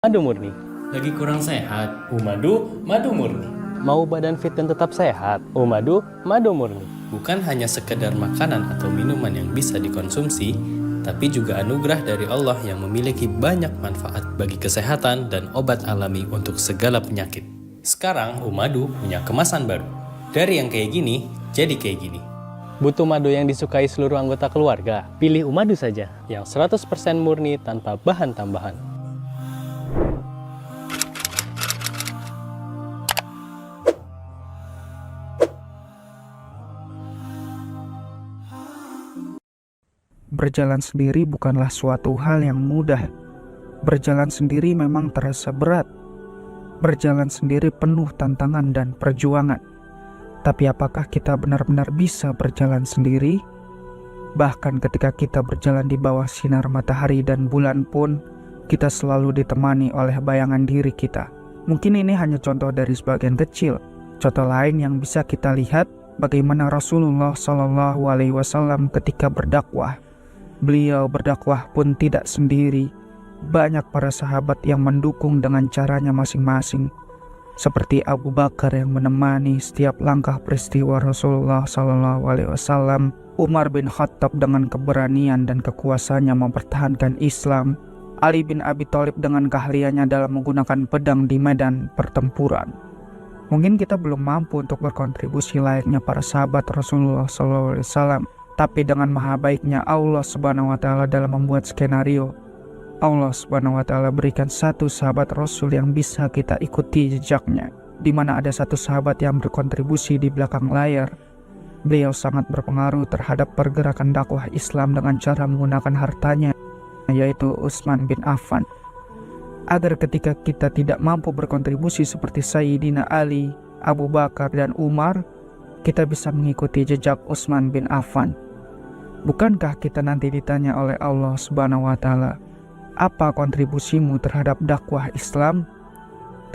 Madu murni. Lagi kurang sehat, Umadu, madu murni. Mau badan fit dan tetap sehat? Madu, madu murni. Bukan hanya sekedar makanan atau minuman yang bisa dikonsumsi, tapi juga anugerah dari Allah yang memiliki banyak manfaat bagi kesehatan dan obat alami untuk segala penyakit. Sekarang Umadu punya kemasan baru. Dari yang kayak gini, jadi kayak gini. Butuh madu yang disukai seluruh anggota keluarga? Pilih Umadu saja, yang 100% murni tanpa bahan tambahan. Berjalan sendiri bukanlah suatu hal yang mudah. Berjalan sendiri memang terasa berat. Berjalan sendiri penuh tantangan dan perjuangan. Tapi apakah kita benar-benar bisa berjalan sendiri? Bahkan ketika kita berjalan di bawah sinar matahari dan bulan pun, kita selalu ditemani oleh bayangan diri kita. Mungkin ini hanya contoh dari sebagian kecil. Contoh lain yang bisa kita lihat bagaimana Rasulullah SAW ketika berdakwah. Beliau berdakwah pun tidak sendiri. Banyak para sahabat yang mendukung dengan caranya masing-masing. Seperti Abu Bakar yang menemani setiap langkah peristiwa Rasulullah SAW, Umar bin Khattab dengan keberanian dan kekuasaannya mempertahankan Islam, Ali bin Abi Thalib dengan keahliannya dalam menggunakan pedang di medan pertempuran. Mungkin kita belum mampu untuk berkontribusi layaknya para sahabat Rasulullah SAW, tapi dengan maha baiknya Allah Subhanahu wa Ta'ala dalam membuat skenario, Allah Subhanahu wa Ta'ala berikan satu sahabat Rasul yang bisa kita ikuti jejaknya, di mana ada satu sahabat yang berkontribusi di belakang layar. Beliau sangat berpengaruh terhadap pergerakan dakwah Islam dengan cara menggunakan hartanya, yaitu Utsman bin Affan. Agar ketika kita tidak mampu berkontribusi seperti Sayyidina Ali, Abu Bakar, dan Umar, kita bisa mengikuti jejak Utsman bin Affan. Bukankah kita nanti ditanya oleh Allah Subhanahu wa Ta'ala, apa kontribusimu terhadap dakwah Islam?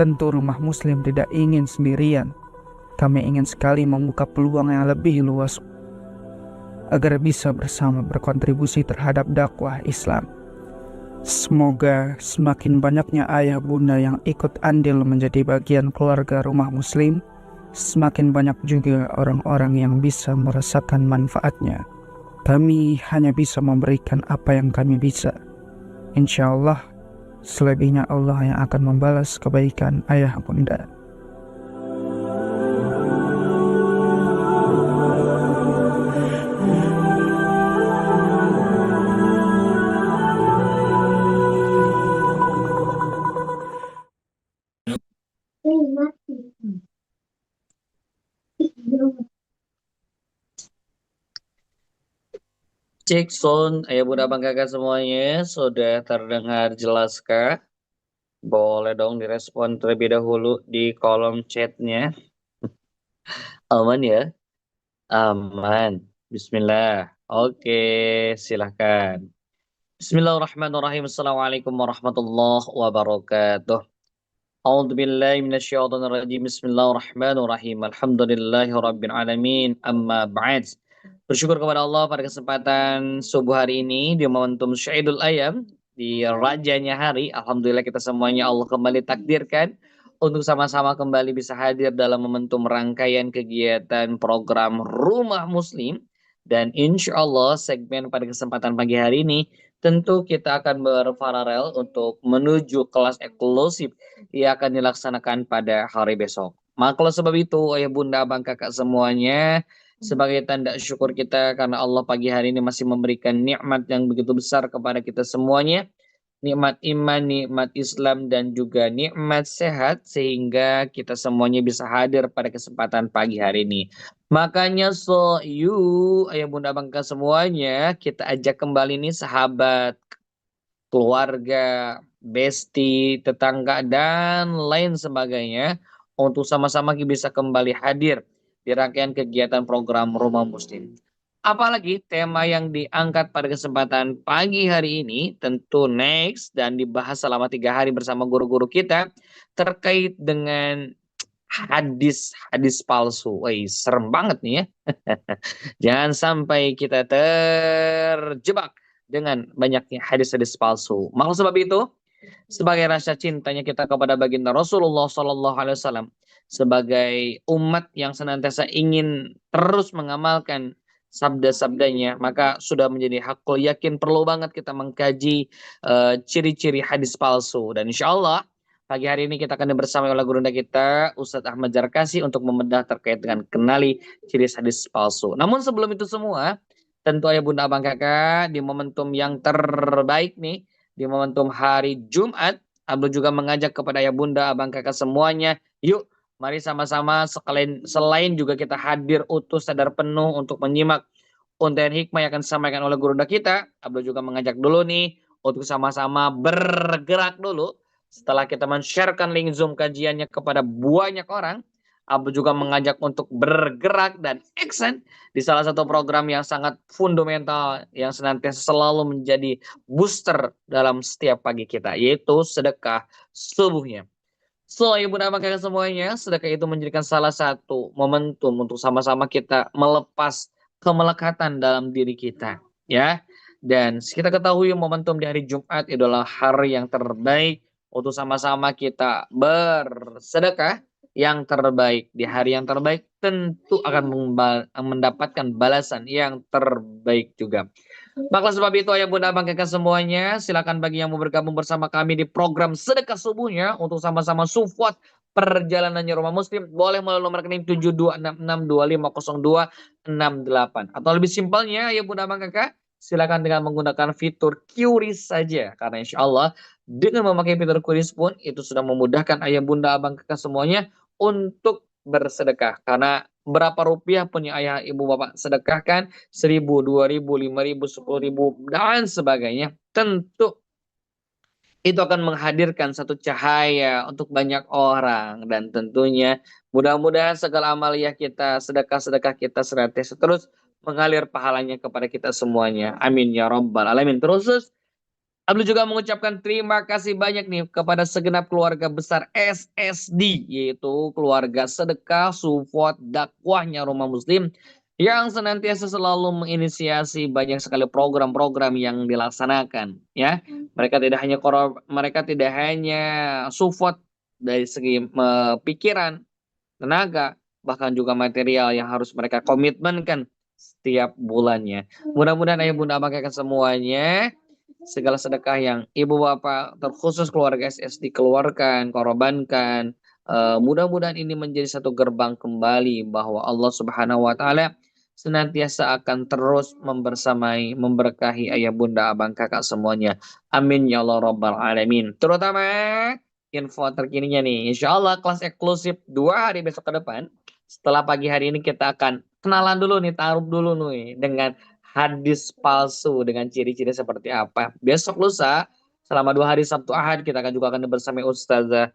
Tentu rumah muslim tidak ingin sendirian. Kami ingin sekali membuka peluang yang lebih luas agar bisa bersama berkontribusi terhadap dakwah Islam. Semoga semakin banyaknya ayah bunda yang ikut andil menjadi bagian keluarga rumah muslim, semakin banyak juga orang-orang yang bisa merasakan manfaatnya. Kami hanya bisa memberikan apa yang kami bisa. Insya Allah, selebihnya Allah yang akan membalas kebaikan ayah bunda. Cek sound, ayah bunda abang kakak semuanya sudah terdengar jelaskah? Boleh dong direspon terlebih dahulu di kolom chatnya. Aman ya? Aman. Bismillah. Oke, silahkan. Bismillahirrahmanirrahim. Assalamualaikum warahmatullahi wabarakatuh. A'udzubillahi minasyaitonirrajim. Bismillahirrahmanirrahim. Alhamdulillahirabbil alamin. Amma ba'd. Bersyukur kepada Allah pada kesempatan subuh hari ini di momentum Syaidul Ayam, di rajanya hari. Alhamdulillah kita semuanya Allah kembali takdirkan untuk sama-sama kembali bisa hadir dalam momentum rangkaian kegiatan program Rumah Muslim. Dan insya Allah segmen pada kesempatan pagi hari ini tentu kita akan berparalel untuk menuju kelas eksklusif yang akan dilaksanakan pada hari besok. Maka kalau sebab itu ayah bunda abang kakak semuanya, sebagai tanda syukur kita karena Allah pagi hari ini masih memberikan nikmat yang begitu besar kepada kita semuanya, nikmat iman, nikmat Islam, dan juga nikmat sehat, sehingga kita semuanya bisa hadir pada kesempatan pagi hari ini. Makanya ayah bunda bangka semuanya, kita ajak kembali nih sahabat, keluarga, besti, tetangga, dan lain sebagainya untuk sama-sama bisa kembali hadir di rangkaian kegiatan program Rumah Muslim. Apalagi tema yang diangkat pada kesempatan pagi hari ini tentu next dan dibahas selama 3 hari bersama guru-guru kita terkait dengan hadis palsu. Wah, serem banget nih ya. Jangan sampai kita terjebak dengan banyaknya hadis-hadis palsu. Maka sebab itu, sebagai rasa cintanya kita kepada baginda Rasulullah Sallallahu Alaihi Wasallam, sebagai umat yang senantiasa ingin terus mengamalkan sabda-sabdanya, maka sudah menjadi hakul yakin perlu banget kita mengkaji ciri-ciri hadis palsu. Dan insya Allah pagi hari ini kita akan bersama oleh gurunda kita Ustadz Ahmad Jarkasi untuk membedah terkait dengan kenali ciri hadis palsu. Namun sebelum itu semua, tentu ayah bunda abang kakak di momentum yang terbaik nih, di momentum hari Jumat, Abdul juga mengajak kepada ayah bunda abang kakak semuanya, yuk mari sama-sama selain juga kita hadir utuh sadar penuh untuk menyimak untayan hikmah yang akan disampaikan oleh gurunda kita. Abdul juga mengajak dulu nih untuk sama-sama bergerak dulu. Setelah kita men-sharekan link Zoom kajiannya kepada banyak orang, Abdul juga mengajak untuk bergerak dan action di salah satu program yang sangat fundamental yang senantiasa selalu menjadi booster dalam setiap pagi kita, yaitu sedekah subuhnya. So, ibu dan kakak semuanya, sedekah itu menjadikan salah satu momentum untuk sama-sama kita melepas kemelekatan dalam diri kita, ya. Dan kita ketahui momentum di hari Jumat adalah hari yang terbaik untuk sama-sama kita bersedekah. Yang terbaik di hari yang terbaik tentu akan mendapatkan balasan yang terbaik juga. Maka sebab itu ayah bunda abang kakak semuanya, silakan bagi yang mau bergabung bersama kami di program sedekah subuhnya untuk sama-sama support perjalanannya Rumah Muslim, boleh melalui nomor rekening 7266250268 atau lebih simpelnya ayah bunda abang kakak, silakan dengan menggunakan fitur QRIS saja, karena insya Allah dengan memakai fitur QRIS pun itu sudah memudahkan ayah bunda abang kakak semuanya untuk bersedekah. Karena berapa rupiah punya ayah ibu bapak sedekahkan, 1.000, 2.000, 5.000, 10.000 dan sebagainya, tentu itu akan menghadirkan satu cahaya untuk banyak orang. Dan tentunya mudah-mudahan segala amaliyah kita, sedekah-sedekah kita senantiasa terus mengalir pahalanya kepada kita semuanya. Amin ya rabbal alamin. Terus Abdul juga mengucapkan terima kasih banyak nih kepada segenap keluarga besar SSD, yaitu keluarga sedekah support dakwahnya Rumah Muslim yang senantiasa selalu menginisiasi banyak sekali program-program yang dilaksanakan, ya. Mereka tidak hanya support dari segi pikiran, tenaga, bahkan juga material yang harus mereka komitmenkan setiap bulannya. Mudah-mudahan ayah bunda abang kakak semuanya, segala sedekah yang ibu bapak terkhusus keluarga SS dikeluarkan, korbankan, mudah-mudahan ini menjadi satu gerbang kembali bahwa Allah Subhanahu wa taala senantiasa akan terus membersamai, memberkahi ayah bunda abang kakak semuanya. Amin ya Allah rabbal alamin. Terutama info terkininya nih, insya Allah kelas eksklusif 2 hari besok ke depan. Setelah pagi hari ini kita akan kenalan dulu nih, taruh dulu nih dengan hadis palsu dengan ciri-ciri seperti apa. Besok lusa selama 2 hari Sabtu Ahad kita akan bersama Ustazah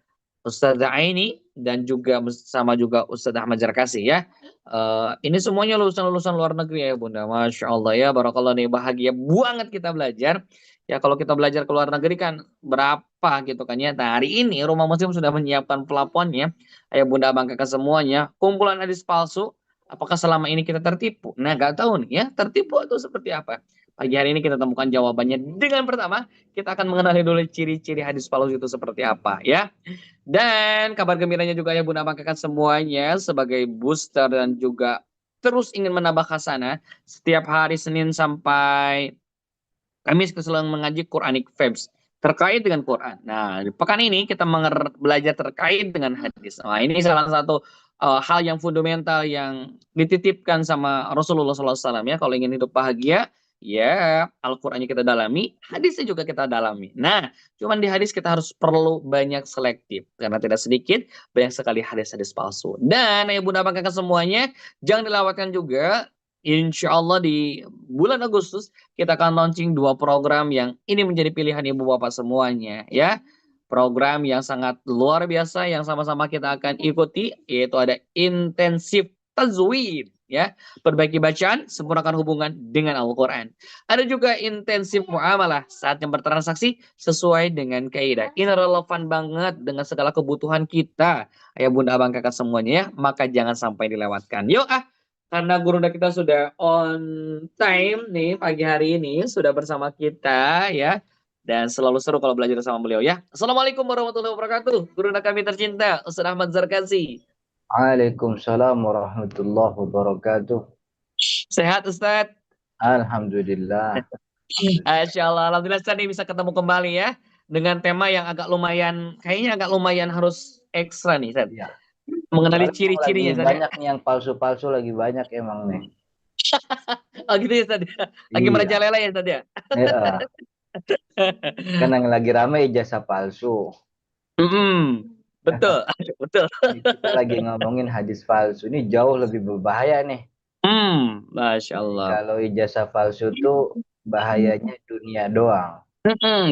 Aini dan juga bersama juga Ustadz Ahmad Jarkasi, ya. Ini semuanya lulusan-lulusan luar negeri ya bunda. Masya Allah ya, barakallah nih, bahagia banget kita belajar. Ya kalau kita belajar ke luar negeri kan berapa gitu kan ya. Nah hari ini Rumah Muslim sudah menyiapkan pelafonnya. Ayah bunda abang kakak semuanya, kumpulan hadis palsu. Apakah selama ini kita tertipu? Nah, nggak tahu nih ya, tertipu atau seperti apa? Pagi hari ini kita temukan jawabannya dengan pertama, kita akan mengenali dulu ciri-ciri hadis palsu itu seperti apa, ya. Dan kabar gembiranya juga ya Bunda Abang kakak semuanya, sebagai booster dan juga terus ingin menambah khasana setiap hari Senin sampai Kamis keseluruhan mengaji Quranic Vibes terkait dengan Quran. Nah, di pekan ini kita belajar terkait dengan hadis. Nah, ini salah satu hal yang fundamental yang dititipkan sama Rasulullah SAW, ya. Kalau ingin hidup bahagia, ya Al-Qur'annya kita dalami, hadisnya juga kita dalami. Nah, cuman di hadis kita harus perlu banyak selektif karena tidak sedikit banyak sekali hadis-hadis palsu. Dan ya Bunda Abang kakak semuanya, jangan dilewatkan juga. Insya Allah di bulan Agustus kita akan launching 2 program yang ini menjadi pilihan ibu bapak semuanya, ya. Program yang sangat luar biasa yang sama-sama kita akan ikuti, yaitu ada intensif tajwid, ya. Perbaiki bacaan, sempurnakan hubungan dengan Al-Quran. Ada juga intensif muamalah, saatnya bertransaksi sesuai dengan kaidah. Ini relevan banget dengan segala kebutuhan kita, ayah bunda abang kakak semuanya, ya. Maka jangan sampai dilewatkan. Yuk karena guru kita sudah on time nih pagi hari ini, sudah bersama kita, ya. dan selalu seru kalau belajar sama beliau ya. Assalamualaikum warahmatullahi wabarakatuh. Guru kami tercinta, Ustaz Ahmad Zarkazi. Waalaikumsalam warahmatullahi wabarakatuh. Sehat Ustaz? Alhamdulillah. Masya Allah, Alhamdulillah Ustaz nih bisa ketemu kembali ya. Dengan tema yang agak lumayan, kayaknya agak lumayan harus ekstra nih Ustaz. Ya. Mengenali Lagi ciri-cirinya Ustaz ya. banyak nih yang palsu-palsu lagi banyak emang nih. Oh gitu ya Ustaz. Lagi Iya. merajalela ya Ustaz ya. Iya. Kan yang lagi rame ijazah palsu. Betul, betul. Ini kita lagi ngomongin hadis palsu. Ini jauh lebih berbahaya nih. Masya Jadi Allah. kalau ijazah palsu tuh bahayanya dunia doang.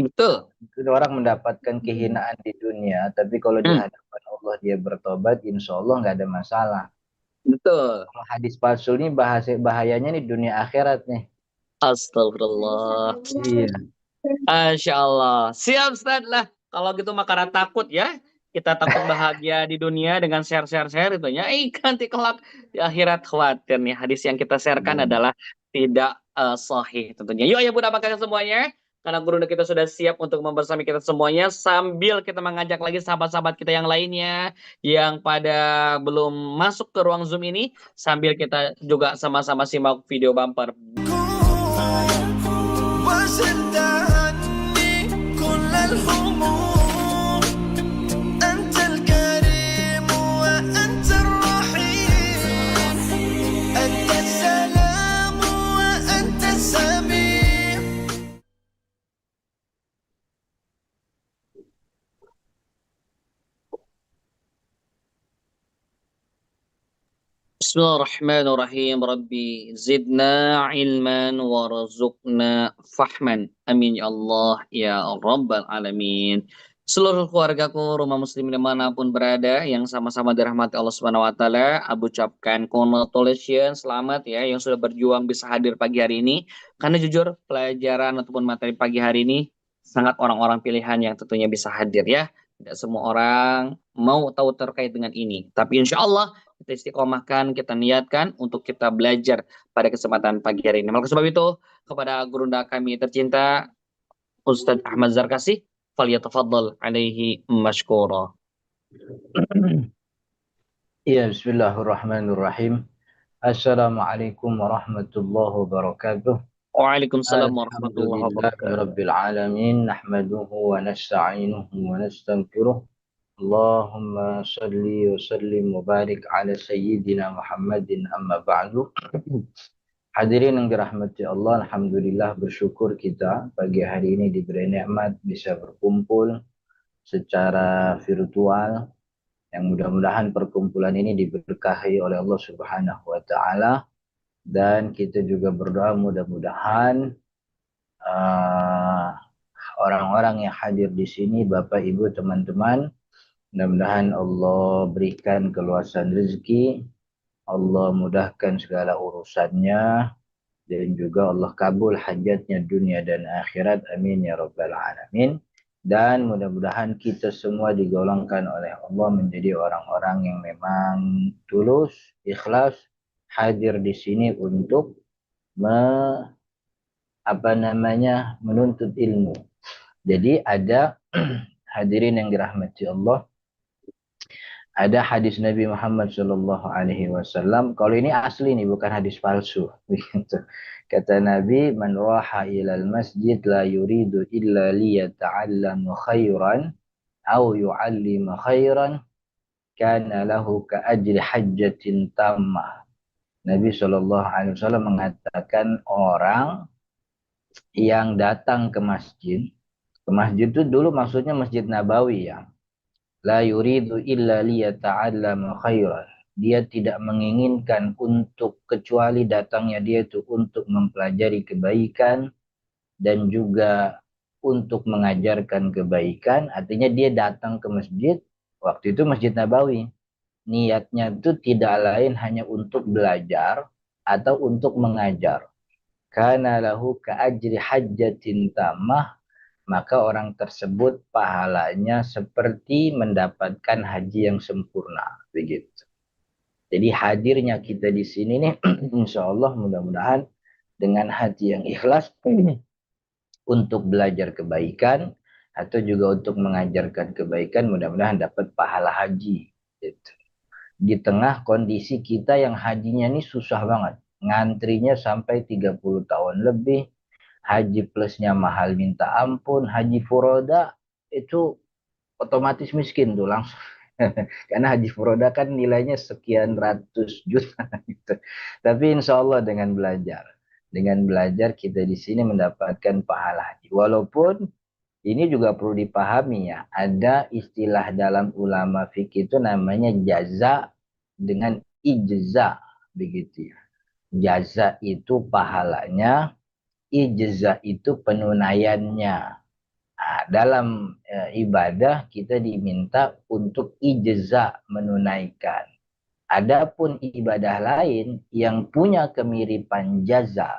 Betul. Itu orang mendapatkan kehinaan di dunia, tapi kalau di hadapan Allah dia bertobat, insya Allah nggak ada masalah. Betul. Kalau hadis palsu ini bahayanya nih dunia akhirat nih. Astagfirullah. Iya. Masya Allah. Siap Ustaz lah. Kalau gitu maka takut ya. Kita takut bahagia di dunia dengan share-share itu ya. Nanti kelak di akhirat khawatir nih. Hadis yang kita sharekan adalah tidak sahih tentunya. Yuk ya Bunda Bakar semuanya. Karena guru kita sudah siap untuk membersami kita semuanya. Sambil kita mengajak lagi sahabat-sahabat kita yang lainnya. Yang pada belum masuk ke ruang Zoom ini. Sambil kita juga sama-sama simak video bumper. وشد عني كل الهموم أنت الكريم وأنت الرحيم أنت السلام وأنت السميع. Bismillahirrahmanirrahim. Rabbi zidna ilman warzuqna fahman. Amin ya Allah ya Rabbal alamin. Seluruh keluargaku, rumah muslim dimanapun berada, yang sama-sama dirahmati Allah Subhanahu Wa Taala, aku ucapkan congratulations, selamat ya, yang sudah berjuang bisa hadir pagi hari ini. Karena jujur pelajaran ataupun materi pagi hari ini sangat orang-orang pilihan yang tentunya bisa hadir ya. Tidak semua orang mau tahu terkait dengan ini, tapi insya Allah kita istiqomahkan, kita niatkan untuk kita belajar pada kesempatan pagi hari ini. Maka sebab itu, kepada gurunda kami tercinta, Ustadz Ahmad Zarkasi, falyatafaddal alaihi mashkura. Iya, bismillahirrahmanirrahim. Assalamualaikum warahmatullahi wabarakatuh. Waalaikumsalam warahmatullahi wabarakatuh. Alhamdulillahirabbil alamin, nahmaduhu wa nasta'inuhu wa nastaghfiruh. Allahumma salli wa sallim wa barik ala sayyidina Muhammadin amma ba'du. Hadirin yang dirahmati Allah, alhamdulillah bersyukur kita pagi hari ini diberi nikmat bisa berkumpul secara virtual. Yang mudah-mudahan perkumpulan ini diberkahi oleh Allah Subhanahu wa taala, dan kita juga berdoa mudah-mudahan orang-orang yang hadir di sini, Bapak Ibu, teman-teman, mudah-mudahan Allah berikan keluasan rezeki, Allah mudahkan segala urusannya, dan juga Allah kabul hajatnya dunia dan akhirat. Amin ya rabbal alamin. Dan mudah-mudahan kita semua digolongkan oleh Allah menjadi orang-orang yang memang tulus, ikhlas, hadir di sini untuk menuntut ilmu. Jadi ada hadirin yang dirahmati Allah, ada hadis Nabi Muhammad SAW. Kalau ini asli nih, bukan hadis palsu. Kata Nabi, man raha ilal masjid la yuridu illa liyata'allamu khairan aw yu'allima khairan kana lahu ka ajri hajjatin tammah. Nabi SAW mengatakan orang yang datang ke masjid itu dulu maksudnya Masjid Nabawi ya. La yuridu illa liyata'allamu khairan. Dia tidak menginginkan untuk kecuali datangnya dia itu untuk mempelajari kebaikan dan juga untuk mengajarkan kebaikan. Artinya dia datang ke masjid, waktu itu Masjid Nabawi. Niatnya itu tidak lain hanya untuk belajar atau untuk mengajar. Kana lahu ka'ajri hajjatin tamah, maka orang tersebut pahalanya seperti mendapatkan haji yang sempurna, begitu. Jadi hadirnya kita di sini nih, insya Allah mudah-mudahan dengan hati yang ikhlas, untuk belajar kebaikan atau juga untuk mengajarkan kebaikan, mudah-mudahan dapat pahala haji gitu. Di tengah kondisi kita yang hajinya ini susah banget, ngantrinya sampai 30 tahun lebih, haji plusnya mahal minta ampun, haji furoda itu otomatis miskin tuh langsung. Karena haji furoda kan nilainya sekian ratus juta gitu. Tapi insya Allah dengan belajar kita di sini mendapatkan pahala haji. Walaupun ini juga perlu dipahami ya, ada istilah dalam ulama fikih itu namanya jaza dengan ijza begitu ya. Jaza itu pahalanya, ijza itu penunaiannya. Nah, dalam ibadah kita diminta untuk ijza menunaikan. Adapun ibadah lain yang punya kemiripan jaza,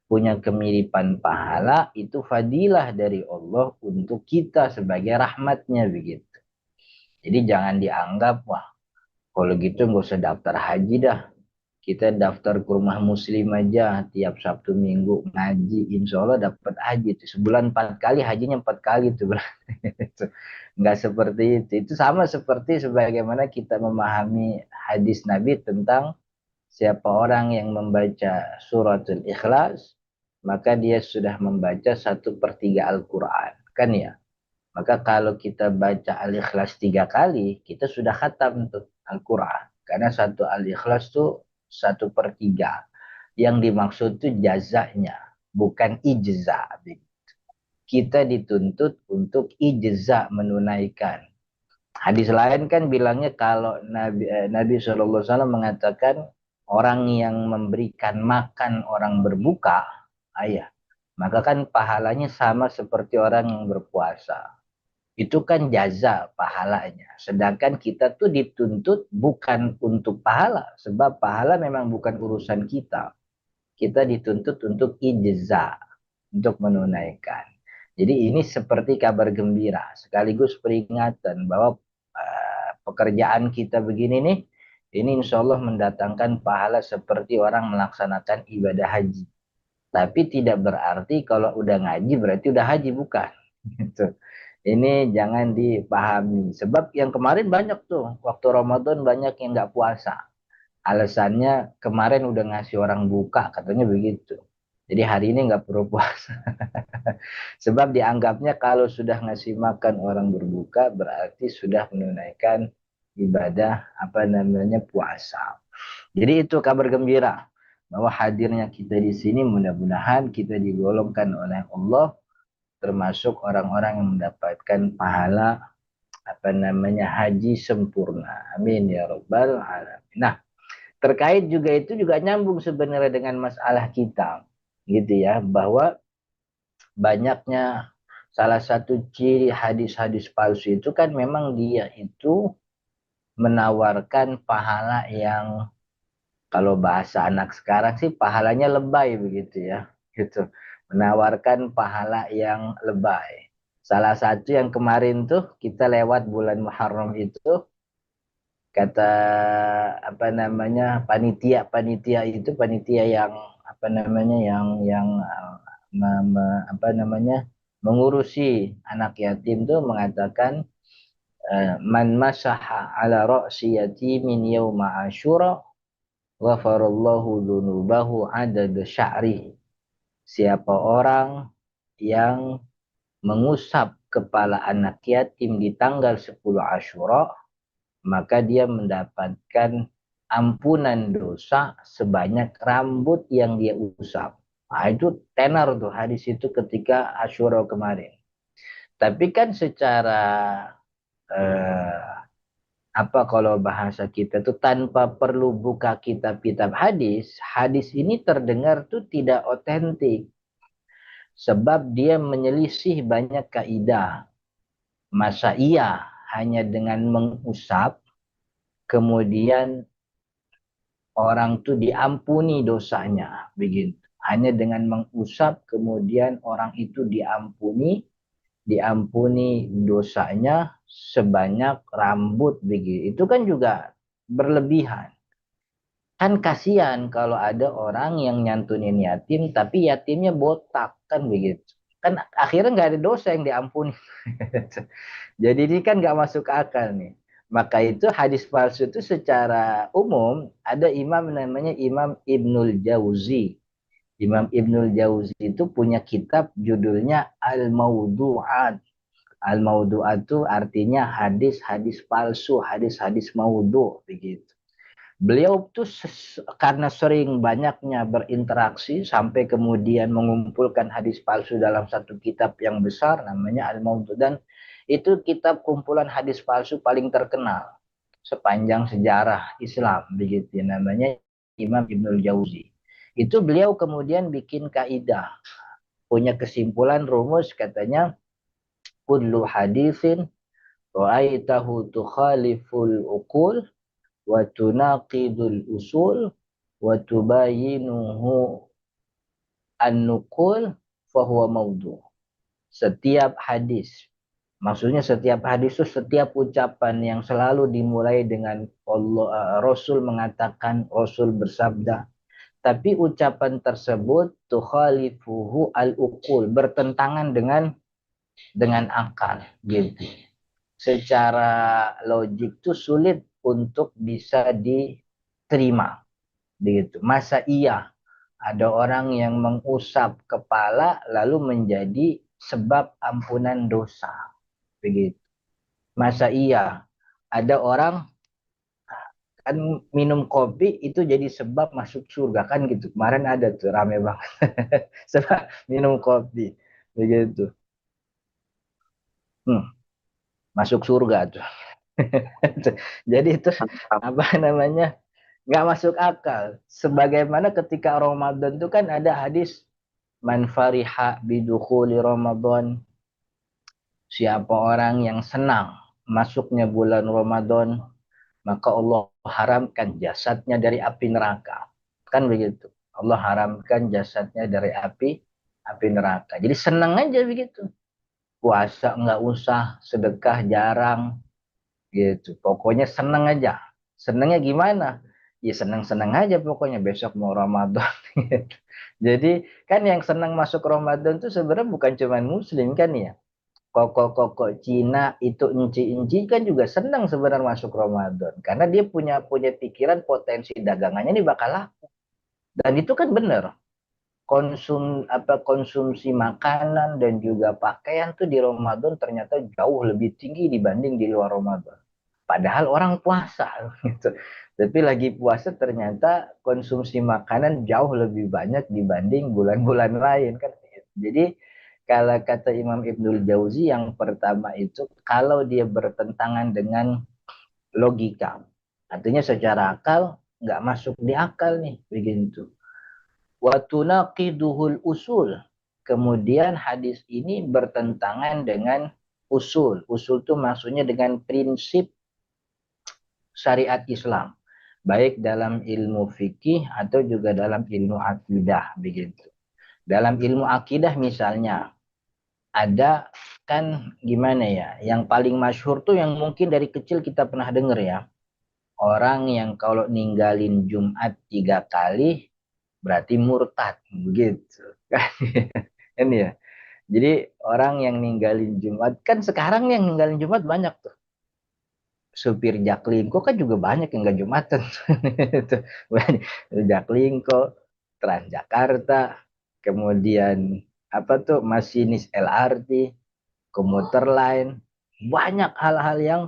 punya kemiripan pahala, itu fadilah dari Allah untuk kita sebagai rahmatnya begitu. Jadi jangan dianggap, wah kalau gitu nggak usah daftar haji dah. Kita daftar ke rumah muslim aja tiap Sabtu Minggu ngaji, insya Allah dapat haji tuh. Sebulan 4 kali, hajinya 4 kali tuh berarti. Nggak seperti itu. Itu sama seperti sebagaimana kita memahami hadis Nabi tentang siapa orang yang membaca suratul Ikhlas, maka dia sudah membaca 1/3 Al-Quran. Kan ya? Maka kalau kita baca Al-Ikhlas 3 kali, kita sudah khatam tuh Al-Quran. Karena satu Al-Ikhlas tuh 1/3. Yang dimaksud tuh jazanya, bukan ijza. Kita dituntut untuk ijza menunaikan. Hadis lain kan bilangnya kalau Nabi SAW mengatakan orang yang memberikan makan orang berbuka, ayah, maka kan pahalanya sama seperti orang yang berpuasa. Itu kan jaza pahalanya. Sedangkan kita tuh dituntut bukan untuk pahala. Sebab pahala memang bukan urusan kita. Kita dituntut untuk ijza, untuk menunaikan. Jadi ini seperti kabar gembira. Sekaligus peringatan bahwa pekerjaan kita begini nih, ini insya Allah mendatangkan pahala seperti orang melaksanakan ibadah haji. Tapi tidak berarti kalau udah ngaji berarti udah haji, bukan. Gitu. Ini jangan dipahami. Sebab yang kemarin banyak tuh, waktu Ramadan banyak yang nggak puasa. Alasannya kemarin udah ngasih orang buka, katanya begitu. Jadi hari ini nggak perlu puasa. Sebab dianggapnya kalau sudah ngasih makan orang berbuka, berarti sudah menunaikan ibadah puasa. Jadi itu kabar gembira. Bahwa hadirnya kita di sini mudah-mudahan kita digolongkan oleh Allah termasuk orang-orang yang mendapatkan pahala haji sempurna. Amin ya rabbal alamin. Nah, terkait juga itu juga nyambung sebenarnya dengan masalah kita, gitu ya, bahwa banyaknya salah satu ciri hadis-hadis palsu itu kan memang dia itu menawarkan pahala yang kalau bahasa anak sekarang sih pahalanya lebay begitu ya, gitu. Menawarkan pahala yang lebay. Salah satu yang kemarin tuh kita lewat bulan Muharram itu kata panitia itu panitia yang mengurusi anak yatim tuh mengatakan man masaha ala ra'si yatimin yauma asyura ghafarallahu dzunubahu adad sya'ri. Siapa orang yang mengusap kepala anak yatim di tanggal 10 Asyura, maka dia mendapatkan ampunan dosa sebanyak rambut yang dia usap. Nah, itu tenar tuh hadis itu ketika Asyura kemarin. Tapi kan secara kalau bahasa kita tuh tanpa perlu buka kitab-kitab hadis, hadis ini terdengar tuh tidak otentik. Sebab dia menyelisih banyak kaidah. Masa iya hanya dengan mengusap, kemudian orang tuh diampuni dosanya, begitu. Hanya dengan mengusap, kemudian orang itu diampuni dosanya sebanyak rambut, begitu. Itu kan juga berlebihan. Kan kasihan kalau ada orang yang nyantunin yatim, tapi yatimnya botak, kan begitu. kan akhirnya nggak ada dosa yang diampuni. Jadi ini kan nggak masuk akal nih. Maka itu hadis palsu itu secara umum ada imam namanya Imam Ibnul Jauzi. Imam Ibnul Jauzi itu punya kitab judulnya Al-Mawdu'at. Al-Mawdu'at itu artinya hadis-hadis palsu, hadis-hadis maudhu begitu. Beliau tuh karena sering banyaknya berinteraksi sampai kemudian mengumpulkan hadis palsu dalam satu kitab yang besar namanya Al-Mawdu', dan itu kitab kumpulan hadis palsu paling terkenal sepanjang sejarah Islam begitu, namanya Imam Ibnul Jauzi. Itu beliau kemudian bikin kaidah, punya kesimpulan rumus, katanya kullu haditsin ra'aitahu tukhaliful uqul wa tunaqidul usul wa tubayinuhu an-nuqul fahuwa maudhu. Setiap hadis, maksudnya setiap hadis itu setiap ucapan yang selalu dimulai dengan Allah, Rasul mengatakan, Rasul bersabda, tapi ucapan tersebut tukhalifuhu al-uqul, bertentangan dengan akal gitu. Secara logik itu sulit untuk bisa diterima begitu. Masa iya ada orang yang mengusap kepala lalu menjadi sebab ampunan dosa begitu? Masa iya ada orang kan minum kopi itu jadi sebab masuk surga kan gitu? Kemarin ada tuh rame banget sebab minum kopi begitu. Masuk surga tuh. Jadi itu apa namanya, nggak masuk akal. Sebagaimana ketika Ramadan itu kan ada hadis man fariha bidukhuli Ramadan, siapa orang yang senang masuknya bulan Ramadan maka Allah haramkan jasadnya dari api neraka, kan begitu. Allah haramkan jasadnya dari api neraka. Jadi senang aja begitu, puasa nggak usah, sedekah jarang gitu, pokoknya seneng aja. Senengnya gimana? Ya seneng-seneng aja pokoknya, besok mau Ramadan gitu. Jadi kan yang senang masuk Ramadan tuh sebenarnya bukan cuma muslim kan ya, koko-koko Cina itu enci-enci kan juga senang sebenarnya masuk Ramadan karena dia punya pikiran potensi dagangannya ini bakal laku. Dan itu kan bener, konsumsi makanan dan juga pakaian tuh di Ramadan ternyata jauh lebih tinggi dibanding di luar Ramadan. Padahal orang puasa gitu. Tapi lagi puasa ternyata konsumsi makanan jauh lebih banyak dibanding bulan-bulan lain kan. Jadi kalau kata Imam Ibnul Jauzi yang pertama itu kalau dia bertentangan dengan logika, artinya secara akal nggak masuk di akal nih begitu. Wa tunaqiduhul usul. Kemudian hadis ini bertentangan dengan usul. Usul itu maksudnya dengan prinsip syariat Islam, baik dalam ilmu fikih atau juga dalam ilmu akidah begitu. Dalam ilmu akidah misalnya ada kan gimana ya, yang paling masyhur tuh yang mungkin dari kecil kita pernah dengar ya, orang yang kalau ninggalin Jumat 3 kali berarti murtad begitu kan ya. Jadi orang yang ninggalin Jumat, kan sekarang yang ninggalin Jumat banyak tuh, supir Jaklingko kan juga banyak yang nggak Jumatan Jaklingko, Transjakarta, kemudian apa tuh masinis LRT, komuter lain, banyak hal-hal yang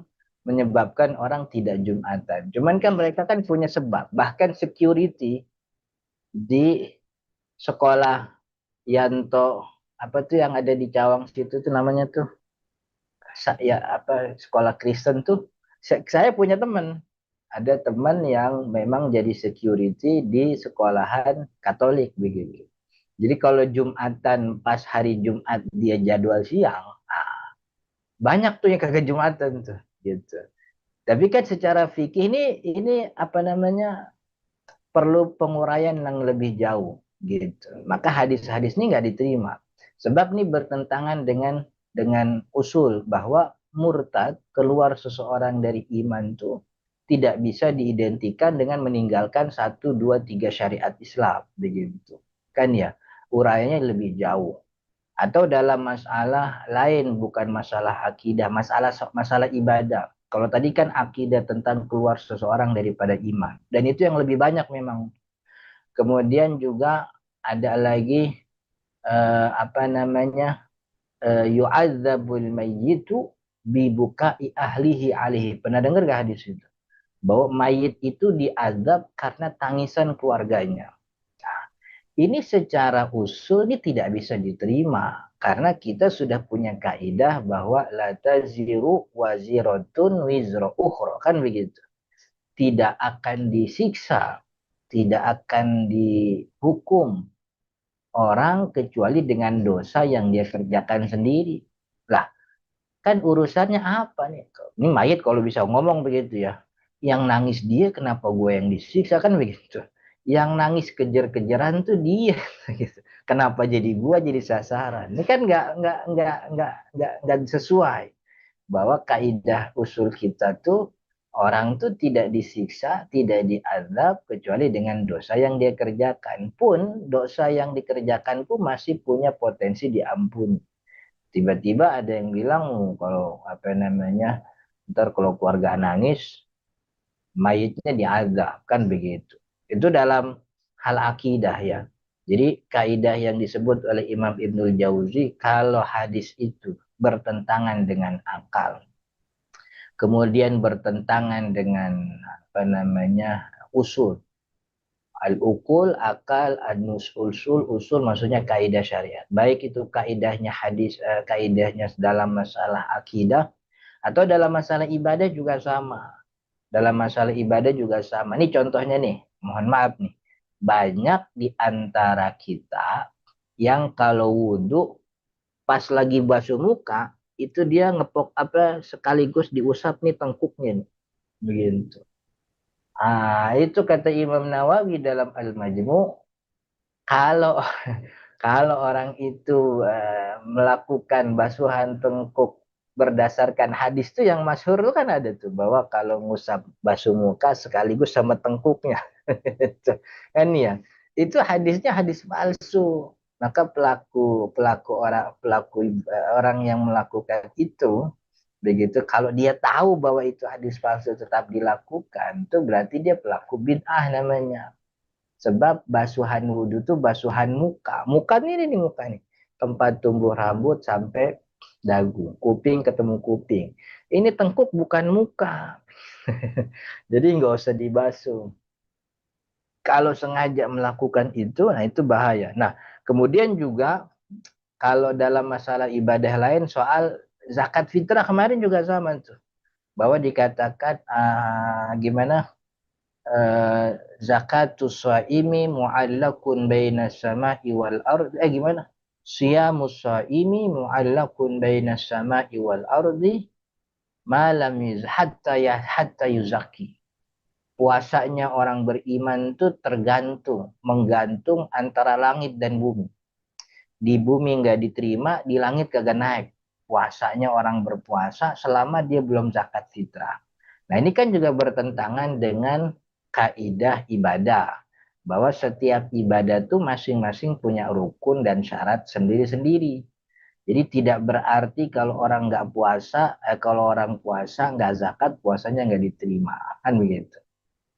menyebabkan orang tidak Jumatan. Cuman kan mereka kan punya sebab, bahkan security di sekolah Yanto apa tuh yang ada di Cawang situ tuh namanya tuh ya apa, sekolah Kristen tuh, saya punya teman, ada teman yang memang jadi security di sekolahan Katolik begitu. Jadi kalau Jumatan pas hari Jumat dia jadwal siang, banyak tuh yang kagak Jumatan tuh gitu. Tapi kan secara fikih ini apa namanya, perlu penguraian yang lebih jauh gitu. Maka hadis-hadis ini nggak diterima. Sebab ini bertentangan dengan usul bahwa murtad, keluar seseorang dari iman itu tidak bisa diidentikan dengan meninggalkan 1, 2, 3 syariat Islam begitu. Kan ya, uraiannya lebih jauh. Atau dalam masalah lain, bukan masalah akidah, masalah ibadah. Kalau tadi kan akidah tentang keluar seseorang daripada iman, dan itu yang lebih banyak memang. Kemudian juga ada lagi apa namanya, yu'adzabul mayyitu bibukai ahlihi alaihi. Pernah dengar gak hadis itu? Bahwa mayit itu diazab karena tangisan keluarganya. Ini secara usul ini tidak bisa diterima karena kita sudah punya kaidah bahwa la taziru waziratun wizra ukhra, kan begitu. Tidak akan disiksa, tidak akan dihukum orang kecuali dengan dosa yang dia kerjakan sendiri. Lah, kan urusannya apa nih? Ini mayit kalau bisa ngomong begitu ya. Yang nangis dia, kenapa gue yang disiksa, kan begitu. Yang nangis kejar-kejaran tuh dia, gitu. Kenapa jadi gue jadi sasaran? Ini kan nggak sesuai. Bahwa kaidah usul kita tuh orang tuh tidak disiksa, tidak diazab kecuali dengan dosa yang dia kerjakan. Pun dosa yang dikerjakan pun masih punya potensi diampuni. Tiba-tiba ada yang bilang, "Oh, kalau apa namanya, ntar kalau keluarga nangis mayitnya diazab," kan begitu. Itu dalam hal akidah ya. Jadi kaidah yang disebut oleh Imam Ibnul Jauzi, kalau hadis itu bertentangan dengan akal, kemudian bertentangan dengan apa namanya, usul, al-ukul, akal, usul, usul maksudnya kaidah syariat. Baik itu kaidahnya hadis, kaidahnya dalam masalah akidah atau dalam masalah ibadah juga sama. Dalam masalah ibadah juga sama. Ini contohnya nih, mohon maaf nih. Banyak di antara kita yang kalau wudhu pas lagi basuh muka itu dia ngepok apa sekaligus diusap nih tengkuknya nih. Begitu. Itu kata Imam Nawawi dalam Al-Majmu', kalau kalau orang itu melakukan basuhan tengkuk berdasarkan hadis tuh yang masyhur tuh kan ada tuh bahwa kalau ngusap basuh muka sekaligus sama tengkuknya. Kan ya. Itu hadisnya hadis palsu. Maka orang yang melakukan itu begitu, kalau dia tahu bahwa itu hadis palsu tetap dilakukan, itu berarti dia pelaku bid'ah namanya. Sebab basuhan wudhu itu basuhan muka. Muka ini nih, muka nih. Tempat tumbuh rambut sampai dagu. Kuping ketemu kuping. Ini tengkuk bukan muka. Jadi nggak usah dibasuh. Kalau sengaja melakukan itu, nah itu bahaya. Nah, kemudian juga kalau dalam masalah ibadah lain soal zakat fitrah kemarin juga sama tuh. Bahwa dikatakan gimana? Zakatus shaimi mu'allakun baina sama'i wal ardi, gimana? Siyamus shaimi mu'allakun baina sama'i wal ardi ma lam hatta yuzaki. Puasanya orang beriman itu menggantung antara langit dan bumi. Di bumi nggak diterima, di langit kagak naik. Puasanya orang berpuasa selama dia belum zakat fitrah. Nah, ini kan juga bertentangan dengan kaidah ibadah, bahwa setiap ibadah itu masing-masing punya rukun dan syarat sendiri-sendiri. Jadi tidak berarti kalau orang nggak puasa, kalau orang puasa nggak zakat, puasanya nggak diterima, kan begitu.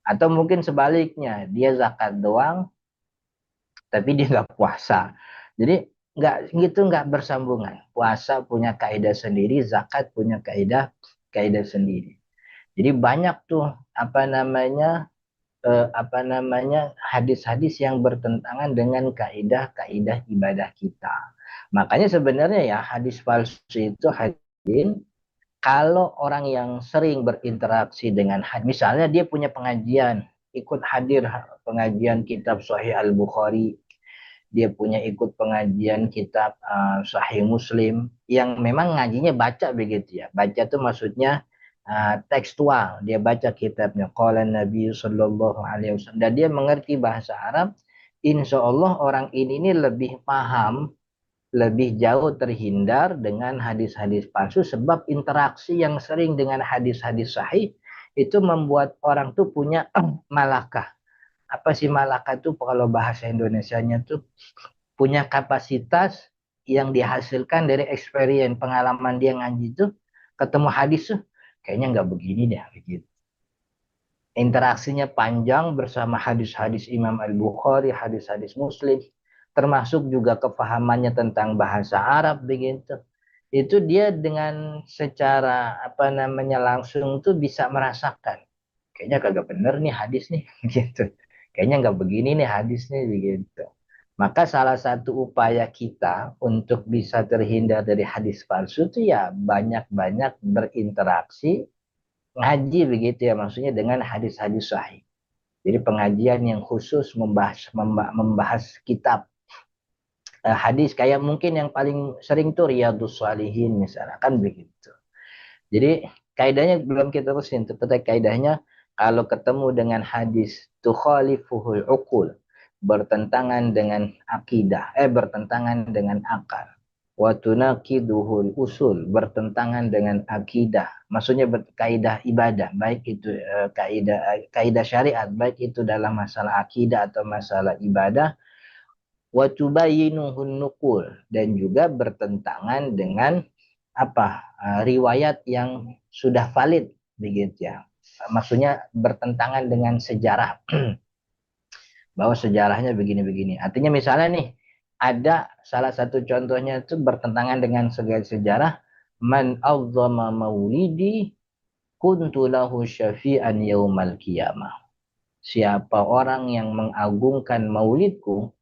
Atau mungkin sebaliknya, dia zakat doang, tapi dia nggak puasa. Jadi nggak bersambungan. Puasa punya kaidah sendiri, zakat punya kaidah sendiri. Jadi banyak tuh apa namanya hadis-hadis yang bertentangan dengan kaidah-kaidah ibadah kita. Makanya sebenarnya ya hadis palsu itu hadirin, kalau orang yang sering berinteraksi dengan hadis, misalnya dia punya pengajian, ikut hadir pengajian kitab Sahih Al-Bukhari, dia punya ikut pengajian kitab Sahih Muslim, yang memang ngajinya baca begitu ya. Baca tuh maksudnya tekstual, dia baca kitabnya qala Nabi sallallahu alaihi wasallam dan dia mengerti bahasa Arab. Insya Allah orang ini lebih paham, lebih jauh terhindar dengan hadis-hadis palsu, sebab interaksi yang sering dengan hadis-hadis sahih itu membuat orang tuh punya malakah. Apa sih malakah tuh kalau bahasa Indonesianya tuh punya kapasitas yang dihasilkan dari experience pengalaman dia ngaji itu, ketemu hadis tuh kayaknya nggak begini deh begitu. Interaksinya panjang bersama hadis-hadis Imam Al-Bukhari, hadis-hadis Muslim, termasuk juga kefahamannya tentang bahasa Arab begitu. Itu dia dengan secara apa namanya langsung tuh bisa merasakan. Kayaknya kagak bener nih hadis nih gitu. Kayaknya nggak begini nih hadis nih begitu. Maka salah satu upaya kita untuk bisa terhindar dari hadis palsu itu ya banyak-banyak berinteraksi ngaji begitu ya, maksudnya dengan hadis-hadis sahih. Jadi pengajian yang khusus membahas kitab hadis, kayak mungkin yang paling sering tuh Riyadhus Shalihin misalnya kan begitu. Jadi kaidahnya belum kita terusin, tetapi kaidahnya kalau ketemu dengan hadis tukhalifuhul uqul, bertentangan dengan akidah, bertentangan dengan akal, wa tunaqiduhul usul, bertentangan dengan akidah, maksudnya kaidah ibadah, baik itu kaidah syariat, baik itu dalam masalah akidah atau masalah ibadah, wa tubayyinuhun nuqul, dan juga bertentangan dengan riwayat yang sudah valid begitu ya. Maksudnya bertentangan dengan sejarah bahwa sejarahnya begini-begini. Artinya misalnya nih ada salah satu contohnya itu bertentangan dengan sejarah, man azzama maulidi kuntu lahu syafi'an yaumal qiyamah. Siapa orang yang mengagungkan maulidku,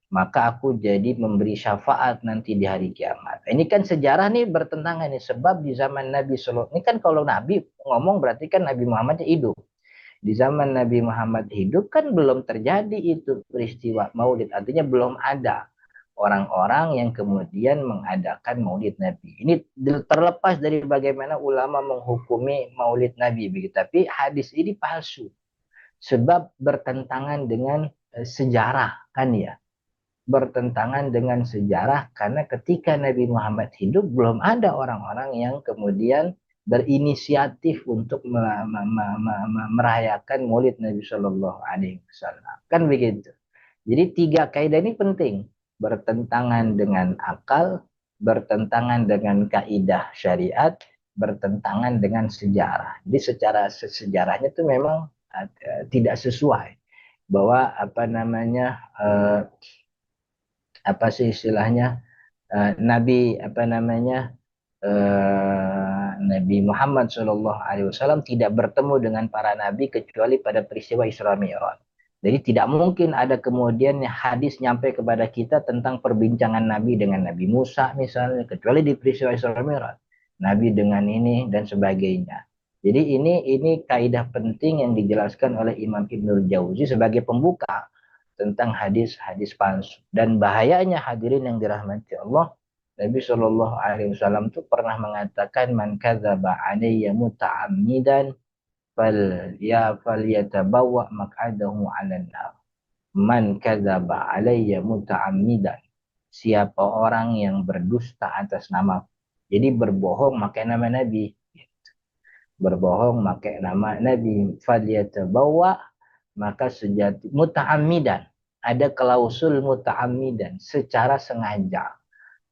maka aku jadi memberi syafaat nanti di hari kiamat. Ini kan sejarah nih bertentangan nih, sebab di zaman Nabi Sallallahu, ini kan kalau Nabi ngomong berarti kan Nabi Muhammad hidup. Di zaman Nabi Muhammad hidup kan belum terjadi itu peristiwa maulid, artinya belum ada orang-orang yang kemudian mengadakan maulid Nabi. Ini terlepas dari bagaimana ulama menghukumi maulid Nabi begitu, tapi hadis ini palsu sebab bertentangan dengan sejarah kan ya. Bertentangan dengan sejarah karena ketika Nabi Muhammad hidup belum ada orang-orang yang kemudian berinisiatif untuk merayakan Maulid Nabi Shallallahu Alaihi Wasallam, kan begitu. Jadi tiga kaidah ini penting, bertentangan dengan akal, bertentangan dengan kaidah syariat, bertentangan dengan sejarah. Jadi secara sejarahnya itu memang tidak sesuai, bahwa apa sih istilahnya, Nabi Nabi Muhammad Shallallahu Alaihi Wasallam tidak bertemu dengan para nabi kecuali pada peristiwa Isra Mi'raj. Jadi tidak mungkin ada kemudian hadis nyampe kepada kita tentang perbincangan Nabi dengan Nabi Musa misalnya, kecuali di peristiwa Isra Mi'raj. Nabi dengan ini dan sebagainya. Jadi ini kaidah penting yang dijelaskan oleh Imam Ibnul Jauzi sebagai pembuka tentang hadis-hadis palsu. Dan bahayanya hadirin yang dirahmati Allah, Nabi Shallallahu Alaihi Wasallam itu pernah mengatakan, man kadzaba alayya muta'ammidan falyatabawa maq'adahu 'alan nar. Man kadzaba alayya muta'ammidan, siapa orang yang berdusta atas nama, jadi berbohong pakai nama Nabi, berbohong pakai nama Nabi, falyatabawa, maka sejati muta'ammidan, ada klausul muta'ammidan, secara sengaja.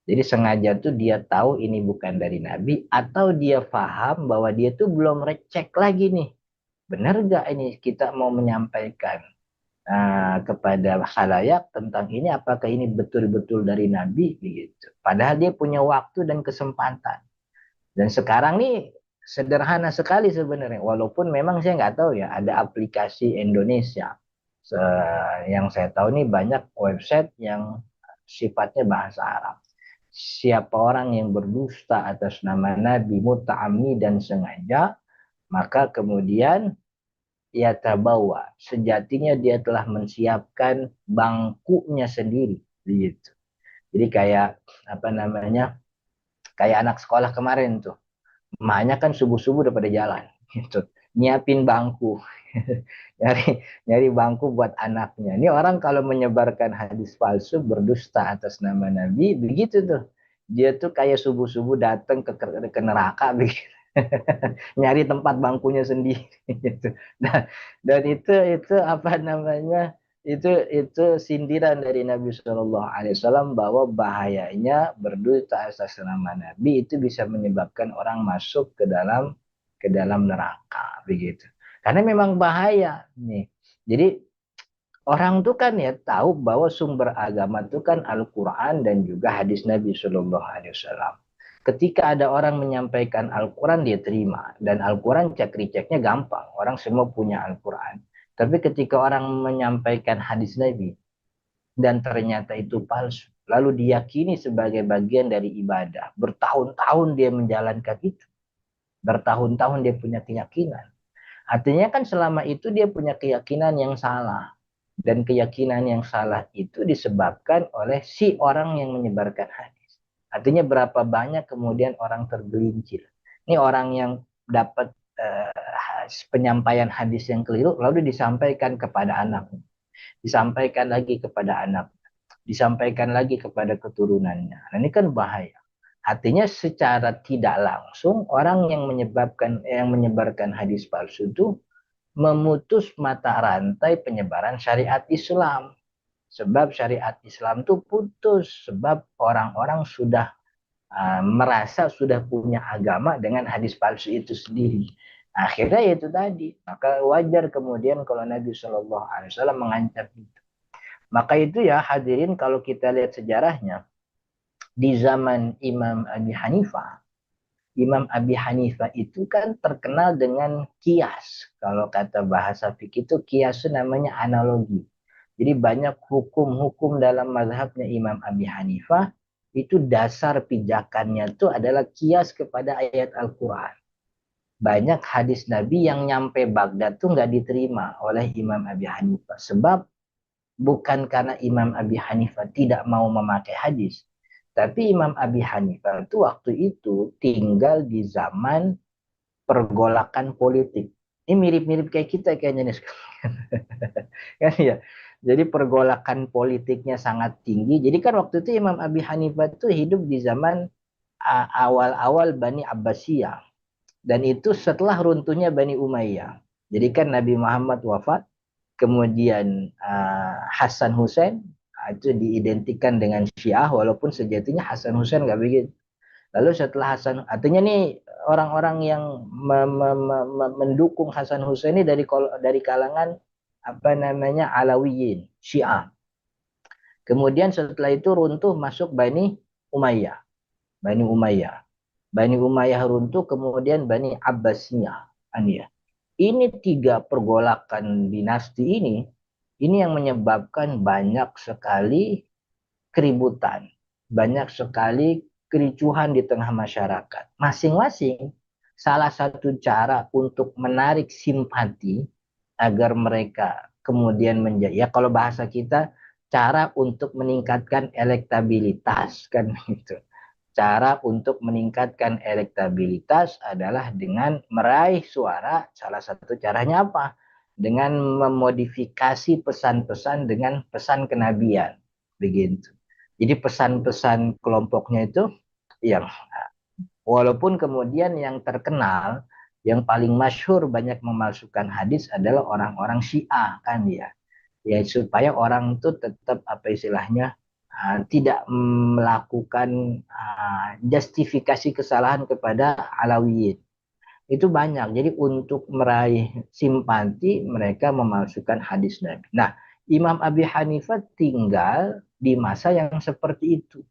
Jadi sengaja tuh dia tahu ini bukan dari Nabi, atau dia paham bahwa dia tuh belum recek lagi nih, benar gak ini kita mau menyampaikan kepada khalayak tentang ini, apakah ini betul-betul dari Nabi begitu. Padahal dia punya waktu dan kesempatan. Dan sekarang nih sederhana sekali sebenarnya, walaupun memang saya nggak tahu ya, ada aplikasi Indonesia. Yang saya tahu nih banyak website yang sifatnya bahasa Arab. Siapa orang yang berdusta atas nama Nabi muta'ammi dan sengaja, maka kemudian ia terbawa, sejatinya dia telah mensiapkan bangkunya sendiri gitu. Jadi kayak kayak anak sekolah kemarin tuh, emaknya kan subuh-subuh udah pada jalan gitu, nyiapin bangku nyari bangku buat anaknya. Ini orang kalau menyebarkan hadis palsu, berdusta atas nama Nabi begitu tuh, dia tuh kayak subuh-subuh datang ke neraka begitu nyari tempat bangkunya sendiri gitu. Dan itu itu sindiran dari Nabi Shallallahu Alaihi Wasallam bahwa bahayanya berdusta atas nama Nabi itu bisa menyebabkan orang masuk ke dalam neraka begitu. Karena memang bahaya nih. Jadi orang tuh kan ya tahu bahwa sumber agama itu kan Al-Quran dan juga hadis Nabi Shallallahu Alaihi Wasallam. Ketika ada orang menyampaikan Al-Quran dia terima dan Al-Quran cek-ceknya gampang. Orang semua punya Al-Quran. Tapi ketika orang menyampaikan hadis Nabi dan ternyata itu palsu, lalu diyakini sebagai bagian dari ibadah, bertahun-tahun dia menjalankan itu, bertahun-tahun dia punya keyakinan. Artinya kan selama itu dia punya keyakinan yang salah. Dan keyakinan yang salah itu disebabkan oleh si orang yang menyebarkan hadis. Artinya berapa banyak kemudian orang tergelincir. Ini orang yang dapat penyampaian hadis yang keliru lalu disampaikan kepada anak, disampaikan lagi kepada anak, disampaikan lagi kepada keturunannya. Nah, ini kan bahaya. Artinya secara tidak langsung orang yang menyebarkan hadis palsu itu memutus mata rantai penyebaran syariat Islam. Sebab syariat Islam itu putus sebab orang-orang sudah merasa sudah punya agama dengan hadis palsu itu sendiri. Akhirnya itu tadi, maka wajar kemudian kalau Nabi Shallallahu Alaihi Wasallam mengancam itu. Maka itu ya hadirin kalau kita lihat sejarahnya di zaman Imam Abi Hanifah, Imam Abi Hanifah itu kan terkenal dengan kias. Kalau kata bahasa fikih itu kias itu namanya analogi. Jadi banyak hukum-hukum dalam mazhabnya Imam Abi Hanifah itu dasar pijakannya itu adalah kias kepada ayat Al-Quran. Banyak hadis Nabi yang nyampe Baghdad tuh nggak diterima oleh Imam Abi Hanifah. Sebab bukan karena Imam Abi Hanifah tidak mau memakai hadis. Tapi Imam Abi Hanifah itu waktu itu tinggal di zaman pergolakan politik. Ini mirip-mirip kayak kita kayaknya nih sekarang. Kan ya. Jadi pergolakan politiknya sangat tinggi. Jadi kan waktu itu Imam Abi Hanifah itu hidup di zaman awal-awal Bani Abbasiyah. Dan itu setelah runtuhnya Bani Umayyah. Jadi kan Nabi Muhammad wafat, kemudian Hasan Hussein itu diidentikan dengan Syiah, walaupun sejatinya Hasan Hussein nggak begitu. Lalu setelah Hasan, artinya nih orang-orang yang mendukung Hasan Hussein ini dari kalangan apa namanya Alawiyin, Syiah. Kemudian setelah itu runtuh masuk Bani Umayyah. Bani Umayyah. Bani Umayyah runtuh, kemudian Bani Abbasiyah. Ini tiga pergolakan dinasti ini yang menyebabkan banyak sekali keributan, banyak sekali kericuhan di tengah masyarakat. Masing-masing salah satu cara untuk menarik simpati agar mereka kemudian menjadi, ya kalau bahasa kita, cara untuk meningkatkan elektabilitas kan gitu. Cara untuk meningkatkan elektabilitas adalah dengan meraih suara. Salah satu caranya apa? Dengan memodifikasi pesan-pesan dengan pesan kenabian. Begitu. Jadi pesan-pesan kelompoknya itu yang walaupun kemudian yang terkenal, yang paling masyhur banyak memalsukan hadis adalah orang-orang Syiah kan ya. Ya supaya orang itu tetap apa istilahnya tidak melakukan justifikasi kesalahan kepada Alawiyin. Itu banyak. Jadi untuk meraih simpati mereka memalsukan hadis Nabi. Nah, Imam Abi Hanifah tinggal di masa yang seperti itu.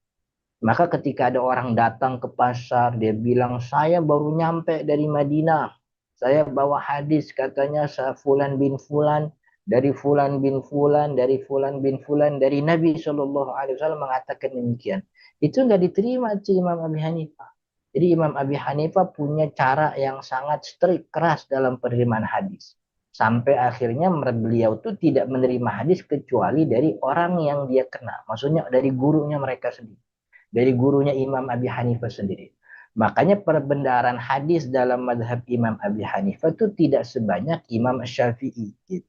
Maka ketika ada orang datang ke pasar, dia bilang, saya baru nyampe dari Madinah. Saya bawa hadis katanya Fulan bin Fulan, dari Fulan bin Fulan, dari Fulan bin Fulan, dari Nabi SAW mengatakan demikian. Itu nggak diterima Imam Abi Hanifah. Jadi Imam Abi Hanifah punya cara yang sangat strict, keras dalam penerimaan hadis. Sampai akhirnya beliau tuh tidak menerima hadis kecuali dari orang yang dia kenal. Maksudnya dari gurunya mereka sendiri. Dari gurunya Imam Abi Hanifah sendiri. Makanya perbendaharaan hadis dalam madhab Imam Abi Hanifah itu tidak sebanyak Imam Syafi'i. Gitu.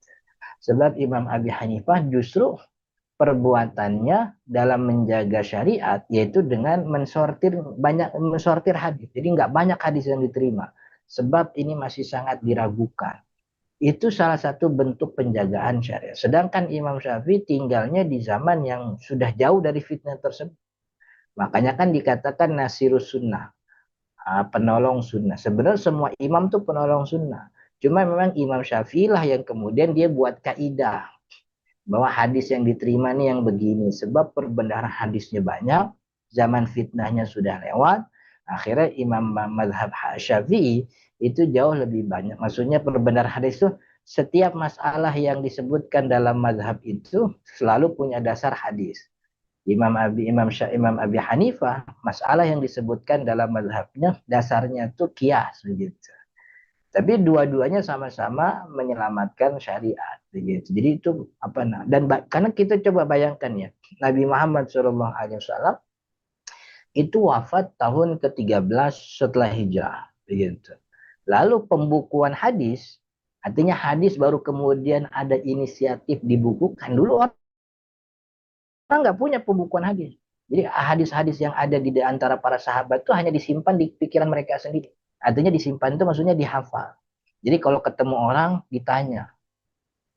Sebab Imam Abi Hanifah justru perbuatannya dalam menjaga syariat yaitu dengan mensortir hadis. Jadi nggak banyak hadis yang diterima. Sebab ini masih sangat diragukan. Itu salah satu bentuk penjagaan syariat. Sedangkan Imam Syafi'i tinggalnya di zaman yang sudah jauh dari fitnah tersebut. Makanya kan dikatakan nasirus sunnah, penolong sunnah. Sebenarnya semua imam tuh penolong sunnah. Cuma memang Imam Syafi'i lah yang kemudian dia buat kaidah bahwa hadis yang diterima nih yang begini. Sebab perbenaran hadisnya banyak, zaman fitnahnya sudah lewat. Akhirnya Imam Madhab Syafi'i itu jauh lebih banyak. Maksudnya perbenaran hadis itu setiap masalah yang disebutkan dalam madhab itu selalu punya dasar hadis. Imam Abi Hanifah, masalah yang disebutkan dalam madhabnya dasarnya itu kias begitu. Tapi dua-duanya sama-sama menyelamatkan syariat begitu. Jadi itu apa nah? Dan karena kita coba bayangkan ya, Nabi Muhammad SAW itu wafat tahun ke-13 setelah hijrah begitu. Lalu pembukuan hadis, artinya hadis baru kemudian ada inisiatif dibukukan. Dulu orang nggak punya pembukuan hadis. Jadi hadis-hadis yang ada di antara para sahabat itu hanya disimpan di pikiran mereka sendiri. Artinya disimpan itu maksudnya dihafal. Jadi kalau ketemu orang ditanya,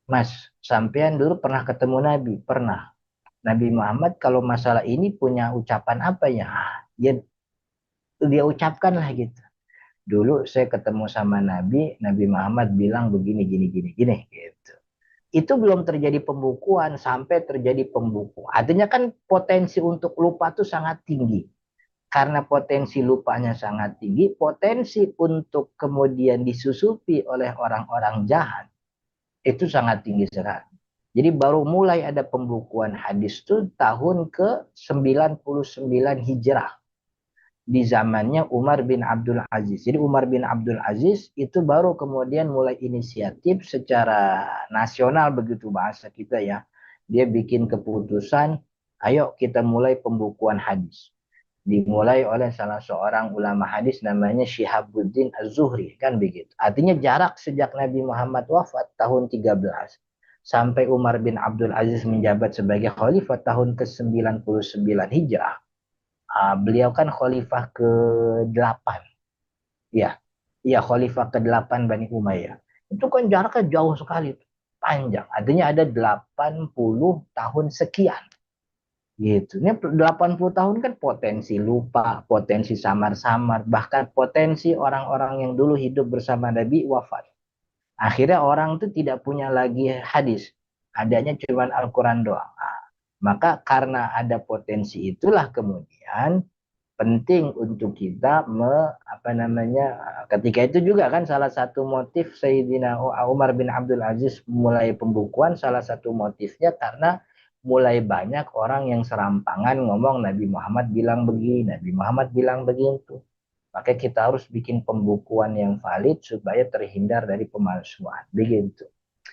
Mas, sampean dulu pernah ketemu Nabi? Pernah. Nabi Muhammad kalau masalah ini punya ucapan apa ya? Dia ucapkan lah gitu. Dulu saya ketemu sama Nabi, Nabi Muhammad bilang begini, gini, gini, gini gitu. Itu belum terjadi pembukuan sampai terjadi pembukuan. Artinya kan potensi untuk lupa itu sangat tinggi. Karena potensi lupanya sangat tinggi, potensi untuk kemudian disusupi oleh orang-orang jahat itu sangat tinggi sekali. Jadi baru mulai ada pembukuan hadis itu tahun ke-99 Hijrah. Di zamannya Umar bin Abdul Aziz. Jadi Umar bin Abdul Aziz itu baru kemudian mulai inisiatif secara nasional begitu bahasa kita ya. Dia bikin keputusan, ayo kita mulai pembukuan hadis. Dimulai oleh salah seorang ulama hadis namanya Syihabuddin Az-Zuhri kan begitu. Artinya jarak sejak Nabi Muhammad wafat tahun 13 sampai Umar bin Abdul Aziz menjabat sebagai khalifah tahun ke-99 Hijrah. Beliau kan khalifah ke-8. Ya, iya khalifah ke-8 Bani Umayyah. Itu kan jaraknya jauh sekali, panjang. Artinya ada 80 tahun sekian. Gitu. Ini 80 tahun kan potensi lupa, potensi samar-samar, bahkan potensi orang-orang yang dulu hidup bersama Nabi wafat. Akhirnya orang itu tidak punya lagi hadis. Adanya cuma Al-Quran doang. Maka karena ada potensi itulah kemudian penting untuk kita ketika itu juga kan salah satu motif Sayyidina Umar bin Abdul Aziz mulai pembukuan, salah satu motifnya karena mulai banyak orang yang serampangan ngomong Nabi Muhammad bilang begini, Nabi Muhammad bilang begitu. Maka kita harus bikin pembukuan yang valid supaya terhindar dari pemalsuan. Begitu.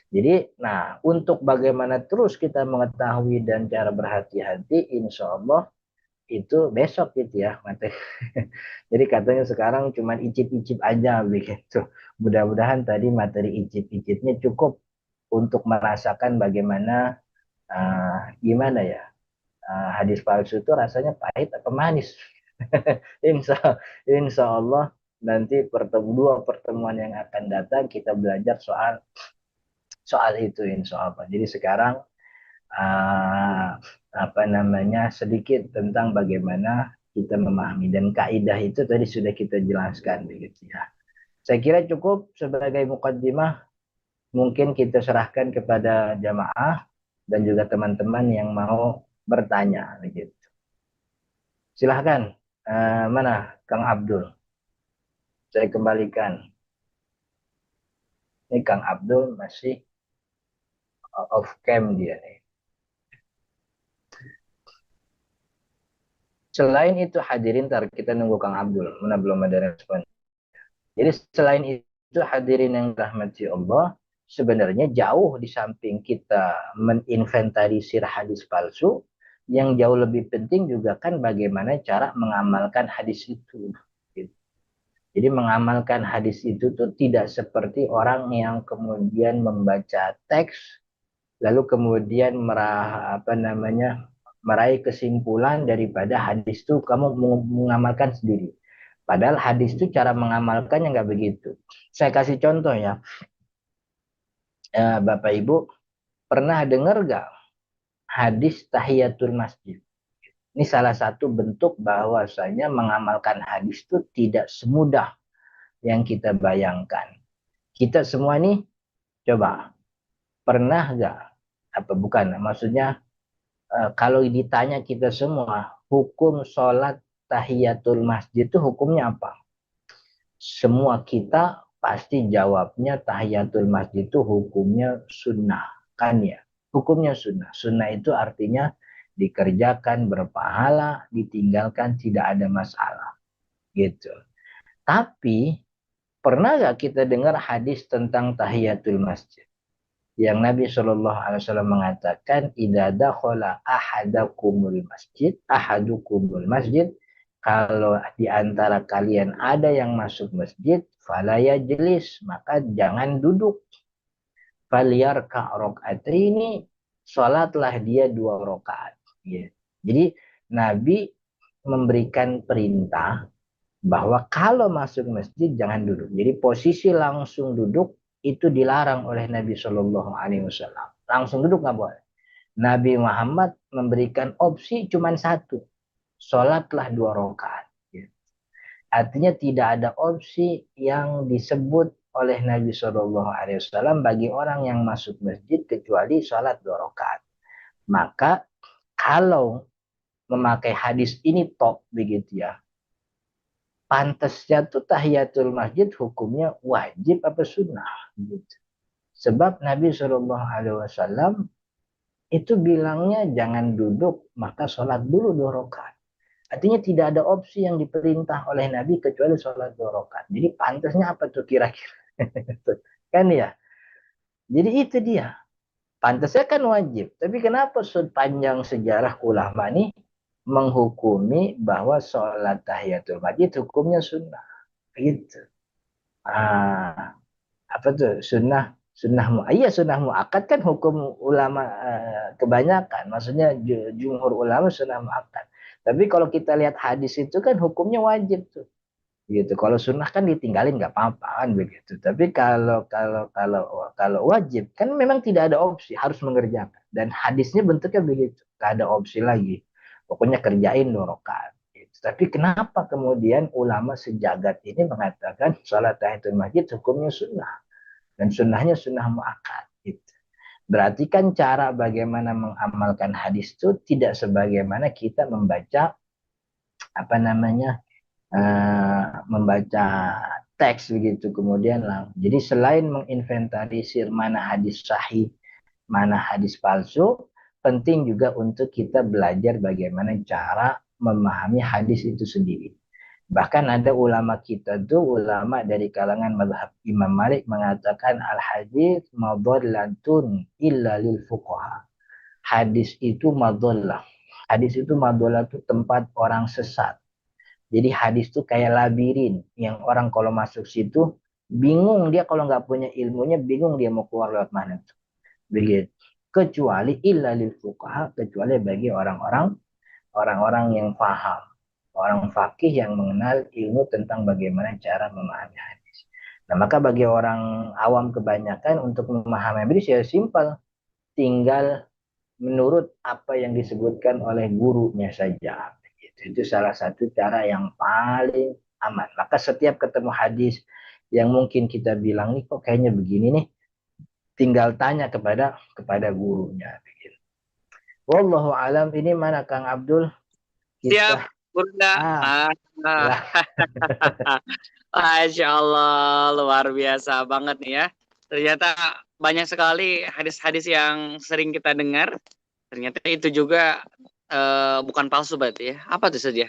Jadi, nah untuk bagaimana terus kita mengetahui dan cara berhati-hati, insya Allah itu besok gitu ya materi. Jadi katanya sekarang cuma icip-icip aja begitu. Mudah-mudahan tadi materi icip-icipnya cukup untuk merasakan bagaimana gimana ya hadis palsu itu rasanya pahit atau manis. insya, insya Allah nanti dua pertemuan yang akan datang kita belajar soal itu insya Allah. Jadi sekarang sedikit tentang bagaimana kita memahami dan kaidah itu tadi sudah kita jelaskan begitu ya. Saya kira cukup sebagai mukaddimah, mungkin kita serahkan kepada jamaah dan juga teman-teman yang mau bertanya begitu. Silahkan, mana Kang Abdul? Saya kembalikan. Ini Kang Abdul masih off cam dia nih. Selain itu hadirin, ntar kita nunggu Kang Abdul, mana belum ada respon. Jadi selain itu hadirin yang dirahmati Allah, sebenarnya jauh di samping kita meninventarisir hadis palsu, yang jauh lebih penting juga kan bagaimana cara mengamalkan hadis itu. Jadi mengamalkan hadis itu tuh tidak seperti orang yang kemudian membaca teks, lalu kemudian meraih kesimpulan daripada hadis itu kamu mengamalkan sendiri. Padahal hadis itu cara mengamalkannya nggak begitu. Saya kasih contoh ya. Bapak Ibu pernah dengar gak hadis tahiyatul masjid? Ini salah satu bentuk bahwasanya mengamalkan hadis itu tidak semudah yang kita bayangkan. Kita semua nih coba pernah gak, apa bukan, maksudnya kalau ditanya kita semua hukum sholat tahiyatul masjid itu hukumnya apa? Semua kita pasti jawabnya tahiyatul masjid itu hukumnya sunnah, kan ya? Hukumnya sunnah. Sunnah itu artinya dikerjakan berpahala, ditinggalkan tidak ada masalah, gitu. Tapi pernah gak kita dengar hadis tentang tahiyatul masjid? Yang Nabi Shallallahu Alaihi Wasallam mengatakan, "Idza dakhala ahadukumul masjid, kalau di antara kalian ada yang masuk masjid, fala yajlis, maka jangan duduk. Falyarka ini salatlah dia 2 rakaat." Ya. Jadi Nabi memberikan perintah bahwa kalau masuk masjid jangan duduk. Jadi posisi langsung duduk itu dilarang oleh Nabi Shallallahu Alaihi Wasallam. Langsung duduk nggak boleh. Nabi Muhammad memberikan opsi cuma satu, sholatlah 2 rakaat. Artinya tidak ada opsi yang disebut oleh Nabi Shallallahu Alaihi Wasallam bagi orang yang masuk masjid kecuali sholat 2 rakaat. Maka kalau memakai hadis ini top begitu ya, pantasnya tuh tahiyatul masjid hukumnya wajib apa sunnah gitu. Sebab Nabi Shallallahu Alaihi Wasallam itu bilangnya jangan duduk, maka sholat dulu 2 rakaat. Artinya tidak ada opsi yang diperintah oleh Nabi kecuali sholat 2 rakaat. Jadi pantasnya apa tuh kira-kira? Kan ya. Jadi itu dia. Pantasnya kan wajib. Tapi kenapa sepanjang sejarah ulama nih menghukumi bahwa sholat tahiyatul masjid hukumnya sunnah? Gitu. Apa tuh iya sunnah muakkad kan hukum ulama kebanyakan, maksudnya jumhur ulama sunnah muakkad. Tapi kalau kita lihat hadis itu kan hukumnya wajib tuh, gitu. Kalau sunnah kan ditinggalin nggak apa-apa kan begitu. Tapi kalau wajib kan memang tidak ada opsi, harus mengerjakan. Dan hadisnya bentuknya begitu, nggak ada opsi lagi. Pokoknya kerjain 2 rakaat. Gitu. Tapi kenapa kemudian ulama sejagat ini mengatakan sholat tahiyatul masjid hukumnya sunnah? Dan sunnahnya sunnah muakkad. Gitu. Berarti kan cara bagaimana mengamalkan hadis itu tidak sebagaimana kita membaca apa namanya membaca teks begitu kemudian lah. Jadi selain menginventarisir mana hadis sahih, mana hadis palsu, penting juga untuk kita belajar bagaimana cara memahami hadis itu sendiri. Bahkan ada ulama kita tuh, ulama dari kalangan mazhab Imam Malik mengatakan al-hadis madhallatun illa lil fuqaha. Hadis itu madhallah. Hadis itu madhallah itu tempat orang sesat. Jadi hadis itu kayak labirin yang orang kalau masuk situ bingung, dia kalau nggak punya ilmunya bingung dia mau keluar lewat mana tuh. Begitu. Kecuali illa lil fuqaha, kecuali bagi orang-orang yang paham. Orang fakih yang mengenal ilmu tentang bagaimana cara memahami hadis. Nah, maka bagi orang awam kebanyakan untuk memahami hadis ya simpel. Tinggal menurut apa yang disebutkan oleh gurunya saja. Itu salah satu cara yang paling aman. Maka setiap ketemu hadis yang mungkin kita bilang nih kok kayaknya begini nih, tinggal tanya kepada gurunya. Wallahu alam, ini mana Kang Abdul? Siap, Kita Bunda. ah, lah. Masya Allah, luar biasa banget nih ya. Ternyata banyak sekali hadis-hadis yang sering kita dengar. Ternyata itu juga bukan palsu berarti ya. Apa tuh saja?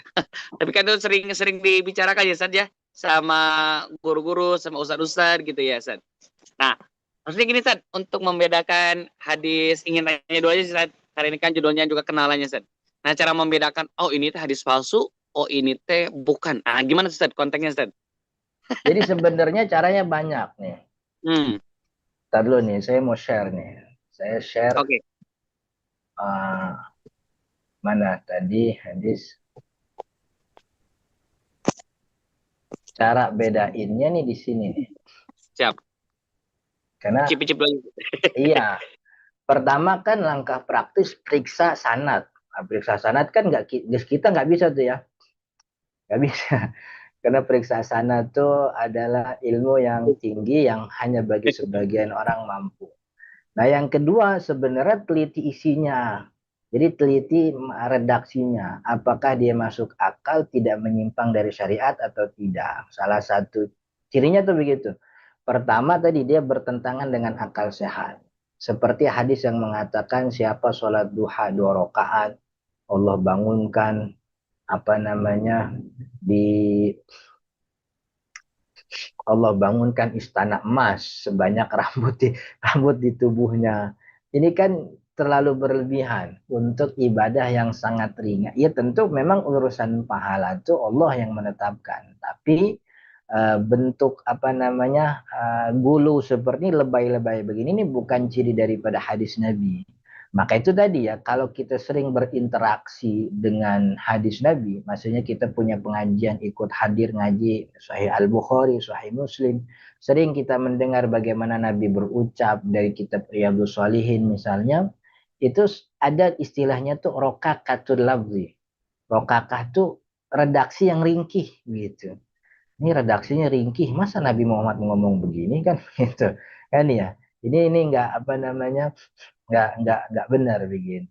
Tapi kan itu sering dibicarakan ya Sad ya, sama guru-guru, sama ustadz-ustadz gitu ya Sad. Nah, maksudnya gini Sad, untuk membedakan hadis, ingin tanya dulu aja Sad. Karena ini kan judulnya juga kenalannya Sad. Nah, cara membedakan, oh ini teh hadis palsu, oh ini teh bukan. Ah, gimana Ustaz konteksnya Ustaz? Jadi sebenarnya caranya banyak nih. Ntar dulu nih, saya mau share nih. Saya share Oke. Mana tadi hadis. Cara bedainnya nih di sini nih. Siap. Karena Icip-icip lagi. iya, pertama kan langkah praktis periksa sanad. Nah, periksa sanad kan kita nggak bisa tuh ya, nggak bisa. Karena periksa sanad itu adalah ilmu yang tinggi yang hanya bagi sebagian orang mampu. Nah, yang kedua sebenarnya teliti isinya. Jadi teliti redaksinya. Apakah dia masuk akal, tidak menyimpang dari syariat atau tidak. Salah satu cirinya tuh begitu. Pertama tadi dia bertentangan dengan akal sehat. Seperti hadis yang mengatakan siapa sholat duha 2 rakaat, Allah bangunkan apa namanya di Allah bangunkan istana emas sebanyak rambut di tubuhnya. Ini kan terlalu berlebihan untuk ibadah yang sangat ringan. Ya tentu memang urusan pahala itu Allah yang menetapkan. Tapi bentuk apa namanya gulu seperti lebay-lebay begini ini bukan ciri daripada hadis Nabi. Maka itu tadi ya, kalau kita sering berinteraksi dengan hadis Nabi, maksudnya kita punya pengajian, ikut hadir ngaji Sahih Al-Bukhari, Sahih Muslim, sering kita mendengar bagaimana Nabi berucap dari kitab Riyadhus Shalihin misalnya, itu ada istilahnya tuh rokakatul lafzi. Rokakah tuh redaksi yang ringkih gitu. Ini redaksinya ringkih, masa Nabi Muhammad ngomong begini kan gitu. Kan ya. Ini nggak apa namanya nggak benar begitu.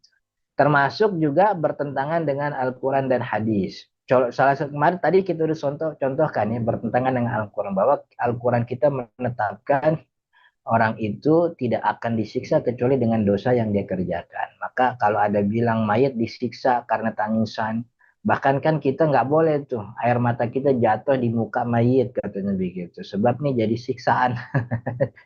Termasuk juga bertentangan dengan Al-Quran dan hadis. Salah satu kemarin tadi kita udah contohkan ya bertentangan dengan Al-Quran bahwa Al-Quran kita menetapkan orang itu tidak akan disiksa kecuali dengan dosa yang dia kerjakan. Maka kalau ada bilang mayat disiksa karena tangisan, bahkan kan kita nggak boleh tuh air mata kita jatuh di muka mayat katanya begitu. Sebab nih jadi siksaan.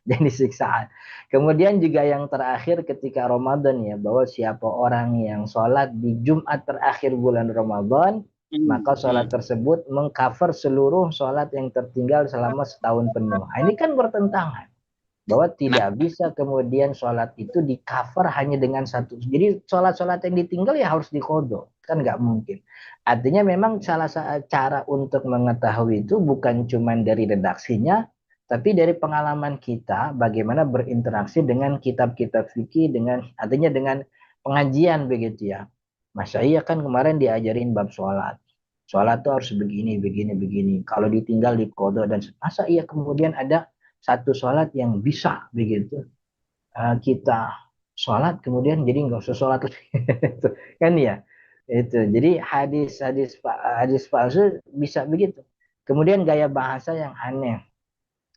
Jadi siksaan. Kemudian juga yang terakhir ketika Ramadan ya, bahwa siapa orang yang sholat di Jumat terakhir bulan Ramadan, maka sholat tersebut mengcover seluruh sholat yang tertinggal selama setahun penuh. Nah, ini kan bertentangan. Bahwa tidak bisa kemudian sholat itu di cover hanya dengan satu. Jadi sholat-sholat yang ditinggal ya harus dikodok. Kan nggak mungkin. Artinya memang salah satu cara untuk mengetahui itu bukan cuma dari redaksinya, tapi dari pengalaman kita bagaimana berinteraksi dengan kitab-kitab fikih, dengan artinya dengan pengajian begitu ya. Mas iya kan kemarin diajarin bab sholat. Sholat tuh harus begini, begini, begini. Kalau ditinggal di kodok dan masa iya kemudian ada satu sholat yang bisa begitu kita sholat kemudian jadi nggak usah sholat lagi kan ya itu jadi hadis palsu bisa begitu. Kemudian gaya bahasa yang aneh